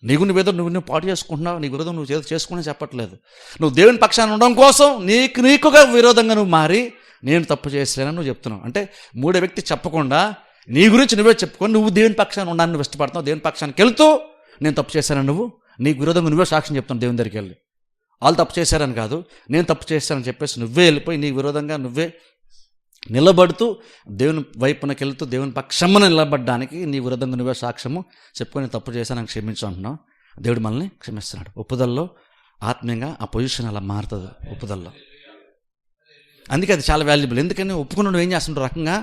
నువ్వు పాటు చేసుకుంటున్నావు, నీ విరోధం నువ్వు చేసుకుని చెప్పట్లేదు. నువ్వు దేవుని పక్షాన్ని ఉండడం కోసం నీకుగా విరోధంగా నువ్వు మారి నేను తప్పు చేసలేనని నువ్వు చెప్తున్నావు. అంటే మూడో వ్యక్తి చెప్పకుండా నీ గురించి నువ్వే చెప్పుకొని నువ్వు దేవుని పక్షాన్ని ఉండడానికి నువ్వు ఇష్టపడుతున్నావు. దేవుని పక్షానికి వెళ్తూ నేను తప్పు చేశానని నువ్వు నీకు విరోధంగా నువ్వే సాక్ష్యం చెప్తున్నావు. దేవుని దగ్గరికి వెళ్ళి వాళ్ళు తప్పు చేశారని కాదు, నేను తప్పు చేశానని చెప్పేసి నువ్వే వెళ్ళిపోయి నీకు విరోధంగా నువ్వే నిలబడుతూ దేవుని వైపునకి వెళ్తూ దేవుని పక్షమున నిలబడడానికి నీ విరుద్ధంగా నువ్వే సాక్ష్యము చెప్పుకొని తప్పు చేశాను క్షమించు అంటున్నావు. దేవుడు మనల్ని క్షమిస్తున్నాడు. ఒప్పుదల్లో ఆత్మీయంగా ఆ పొజిషన్ అలా మారుతుంది ఒప్పుదల్లో. అందుకే అది చాలా వాల్యుబుల్. ఎందుకని ఒప్పుకుని నువ్వు ఏం చేస్తుంటావు రకంగా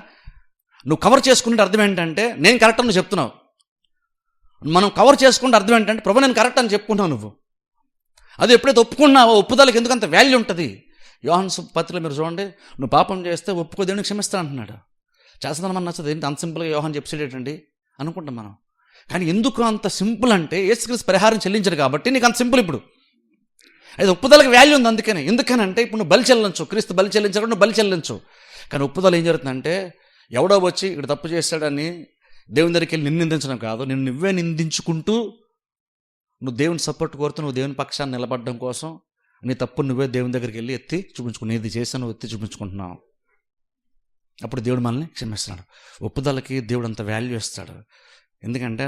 నువ్వు కవర్ చేసుకుంటే అర్థం ఏంటంటే నేను కరెక్ట్ అని చెప్తున్నావు. మనం కవర్ చేసుకుంటే అర్థం ఏంటంటే ప్రభు నేను కరెక్ట్ అని చెప్పుకుంటున్నావు నువ్వు. అది ఎప్పుడైతే ఒప్పుకున్నావో ఒప్పుదలకి ఎందుకంత వాల్యూ ఉంటుంది. యోహాను పత్రికలో మీరు చూడండి, నువ్వు పాపం చేస్తే ఒప్పుకో దేవుని క్షమిస్తా అంటున్నాడు. చేస్తాను మనం నచ్చదు ఏంటి అంత సింపుల్గా యోహాను చెప్పేసేటండి అనుకుంటాం మనం. కానీ ఎందుకు అంత సింపుల్ అంటే యేసుక్రీస్తు పరిహారం చెల్లించాడు కాబట్టి నీకు అంత సింపుల్. ఇప్పుడు అది ఒప్పుదలకి వాల్యూ ఉంది. ఎందుకనంటే ఇప్పుడు నువ్వు బలి చెల్లించు, క్రీస్తు బలి చెల్లించాడు, నువ్వు బలి చెల్లించు. కానీ ఒప్పుదల ఏం జరుగుతుందంటే ఎవడో వచ్చి ఇక్కడ తప్పు చేస్తాడని దేవుని దగ్గరికి వెళ్ళి నిందించడం కాదు, నిన్ను నువ్వే నిందించుకుంటూ నువ్వు దేవుని సపోర్ట్ కోరుతూ నువ్వు దేవుని పక్షాన్ని నిలబడడం కోసం నీ తప్పు నువ్వే దేవుని దగ్గరికి వెళ్ళి ఎత్తి చూపించుకుని ఇది చేశాను నువ్వు ఎత్తి చూపించుకుంటున్నావు. అప్పుడు దేవుడు మనల్ని క్షమిస్తున్నాడు. ఒప్పుదలకి దేవుడు అంత వాల్యూ ఇస్తాడు. ఎందుకంటే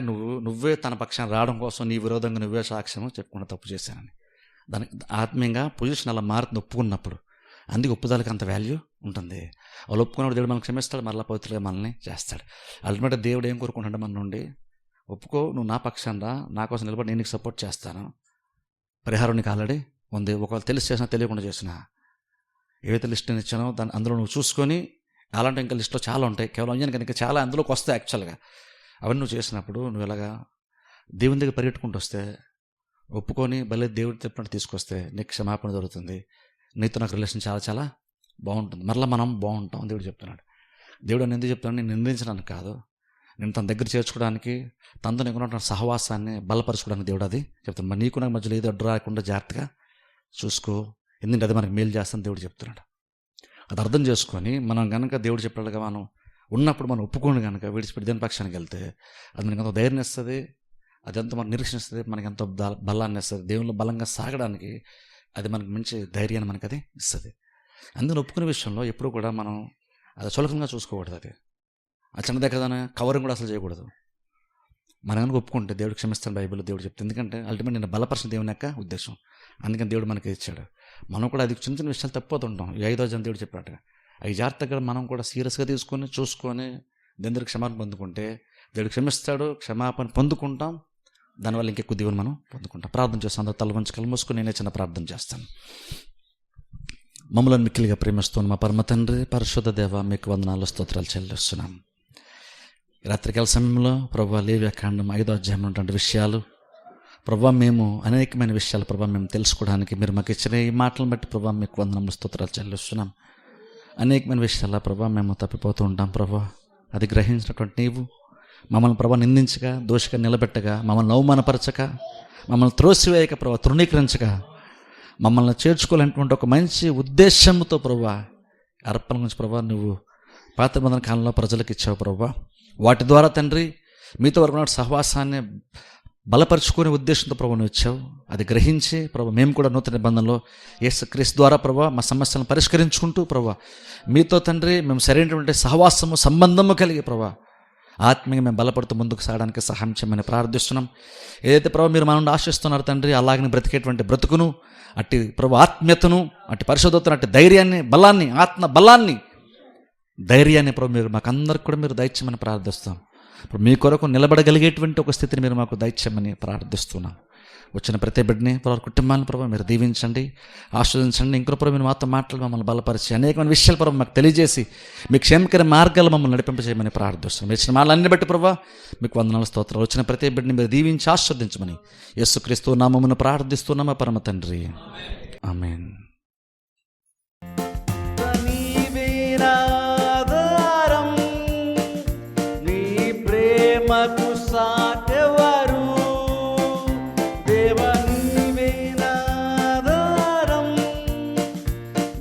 నువ్వే తన పక్షాన్ని రావడం కోసం నీ విరోధంగా నువ్వే సాక్ష్యము చెప్పుకున్న తప్పు చేశానని. దానికి ఆత్మీయంగా పొజిషన్ అలా మారుతుంది ఒప్పుకున్నప్పుడు. అందుకే ఒప్పుదలకి అంత వాల్యూ ఉంటుంది. వాళ్ళు ఒప్పుకున్నప్పుడు దేవుడు మనల్ని క్షమిస్తాడు, మరలా పవిత్రంగా మనల్ని చేస్తాడు. అల్టిమేట్గా దేవుడు ఏం కోరుకుంటాడు మన నుండి? ఒప్పుకో, నువ్వు నా పక్షాన్ని రా, నా కోసం నిలబడి నేను నీకు సపోర్ట్ చేస్తాను. పరిహారం నీకు ఆల్రెడీ ఉంది. ఒకవేళ తెలిసి చేసినా తెలియకుండా చేసినా ఏవైతే లిస్ట్ నేను ఇచ్చానో దాన్ని అందులో నువ్వు చూసుకొని, అలాంటి ఇంకా లిస్ట్లో చాలా ఉంటాయి, కేవలం అంజన్ కనుక చాలా అందులోకి వస్తాయి యాక్చువల్గా. అవన్నీ నువ్వు చేసినప్పుడు నువ్వు ఇలాగా దేవుని దగ్గర పరిగెట్టుకుంటూ వస్తే, ఒప్పుకొని భలే దేవుడు చెప్పినట్టు తీసుకొస్తే నీకు క్షమాపణ దొరుకుతుంది. నీతో నాకు రిలేషన్ చాలా చాలా బాగుంటుంది, మరలా మనం బాగుంటాం దేవుడు చెప్తున్నాడు. దేవుడు అని ఎందుకు చెప్తున్నాడు? నేను నిందించడానికి కాదు, నేను తన దగ్గర చేర్చుకోవడానికి, తనతో నీకున్న సహవాసాన్ని బలపరచుకోవడానికి దేవుడు అది చెప్తాను. మరి నీకు నాకు మధ్యలో ఏదో అడ్డు రాకుండా జాగ్రత్తగా చూసుకో, ఎందుకంటే అది మనకు మేలు చేస్తాను దేవుడు చెప్తున్నాడు. అది అర్థం చేసుకొని మనం కనుక దేవుడు చెప్పినట్టుగా మనం ఉన్నప్పుడు మనం ఒప్పుకోండి కనుక విడిచిపెట్టి దేని పక్షానికి వెళ్తే అది మనకి ఎంతో ధైర్యం ఇస్తుంది, అదెంతో మనకు నిరీక్షణ ఇస్తుంది, మనకి ఎంతో బలాన్ని ఇస్తుంది. దేవుళ్ళు బలంగా సాగడానికి అది మనకు మంచి ధైర్యాన్ని మనకు అది ఇస్తుంది. అందుకని ఒప్పుకునే విషయంలో ఎప్పుడు కూడా మనం అది చులకంగా చూసుకోకూడదు. అది చిన్నదే కదా కవరింగ్ కూడా అసలు చేయకూడదు. మనం కనుక ఒప్పుకుంటే దేవుడు క్షమిస్తాను బైబిల్లో దేవుడు చెప్తే. ఎందుకంటే అల్టిమేట్ నేను బలపరిచిన దేవుని యొక్క ఉద్దేశం. అందుకని దేవుడు మనకి ఇచ్చాడు. మనం కూడా అది చిన్న చిన్న విషయాలు తప్పిపోతుంటాం. ఈ 5వ అధ్యాయం దేవుడు చెప్పాడు, అవి జాగ్రత్తగా మనం కూడా సీరియస్గా తీసుకొని చూసుకొని దేవుడి క్షమాపణ పొందుకుంటే దేవుడు క్షమిస్తాడు, క్షమాపణ పొందుకుంటాం. దానివల్ల ఇంకెక్కువ దేవుని మనం పొందుకుంటాం. ప్రార్థన చేస్తాం. అందరూ తల వంచి కళ్ళు మూసుకొని నేనే చిన్న ప్రార్థన చేస్తాను. మమ్మల్ని మిక్కిలిగా ప్రేమిస్తున్న మా పరమ తండ్రి, పరిశుద్ధ దేవ, మీకు వందనాలు స్తోత్రాలు చెల్లిస్తున్నాం. రాత్రికాల సమయంలో ప్రభువా లేవ్యకాండం 5వ అధ్యాయం ఉన్నటువంటి విషయాలు ప్రభువా, మేము అనేకమైన విషయాలు ప్రభువా మేము తెలుసుకోవడానికి మీరు మాకు ఇచ్చిన ఈ మాటలను బట్టి ప్రభువా మీకు వందనములు స్తోత్రాలు చెల్లిస్తున్నాం. అనేకమైన విషయాల ప్రభువా మేము తప్పిపోతూ ఉంటాం ప్రభువా. అది గ్రహించినటువంటి నీవు మమ్మల్ని ప్రభా నిందించగా, దోషిగా నిలబెట్టగా, మమ్మల్ని అవమానపరచక, మమ్మల్ని త్రోసివేయక ప్రభా, తృణీకరించగా, మమ్మల్ని చేర్చుకోవాలనేటువంటి ఒక మంచి ఉద్దేశంతో ప్రభా అర్పణ గురించి ప్రభా నువ్వు పాత నిబంధన కాలంలో ప్రజలకు ఇచ్చావు ప్రభా. వాటి ద్వారా తండ్రి మీతో వరకు సహవాసాన్ని బలపరుచుకునే ఉద్దేశంతో ప్రభు నువ్వు ఇచ్చావు. అది గ్రహించి ప్రభు మేము కూడా నూతన నిబంధనలో యేసుక్రీస్తు ద్వారా ప్రభు మా సమస్యలను పరిష్కరించుకుంటూ ప్రభు మీతో తండ్రి మేము సరైనటువంటి సహవాసము సంబంధము కలిగి ప్రభు ఆత్మీయంగా మేము బలపడుతూ ముందుకు సాగడానికి సహాయం చేయమని ప్రార్థిస్తున్నాం. ఏదైతే ప్రభు మీరు మనం ఆశిస్తున్నారు తండ్రి, అలాగని బ్రతికేటువంటి బ్రతుకును, అట్టి ప్రభు ఆత్మీయతను, అట్టి పరిశుద్ధతను, అట్టి ధైర్యాన్ని, బలాన్ని, ఆత్మ బలాన్ని, ధైర్యాన్ని ప్రభు మీరు మాకు అందరికి కూడా మీరు దయచేయమని ప్రార్థిస్తాం. ఇప్పుడు మీ కొరకు నిలబడగలిగేటువంటి ఒక స్థితిని మీరు మాకు దయచేయమని ప్రార్థిస్తున్నాం. వచ్చిన ప్రతి బిడ్డని వారి కుటుంబాన్ని ప్రభు మీరు దీవించండి, ఆస్వాదించండి. ఇంకో ప్రభు మీరు మాతో మాటలు మమ్మల్ని బలపరిచి అనేకమైన విషయాలు ప్రభు మాకు తెలియజేసి మీ క్షేమకర మార్గాలు మమ్మల్ని నడిపింపజేయమని ప్రార్థిస్తున్నాం. ఇచ్చిన మాటలన్నీ బట్టి ప్రభు మీకు వందనాలు స్తోత్రాలు. వచ్చిన ప్రతి బిడ్డని మీరు దీవించి ఆస్వాదించమని యేసుక్రీస్తు నామమున ప్రార్థిస్తున్నామా పరమ తండ్రి, ఆమేన్. ప్రేమకు సాటెవరు దేవా, నీవే నాధారం,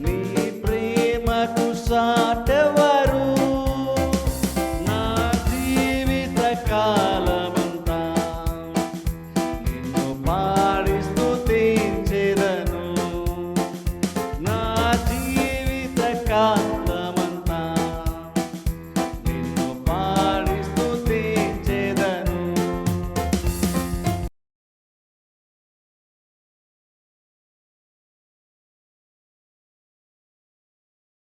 నీ ప్రేమకు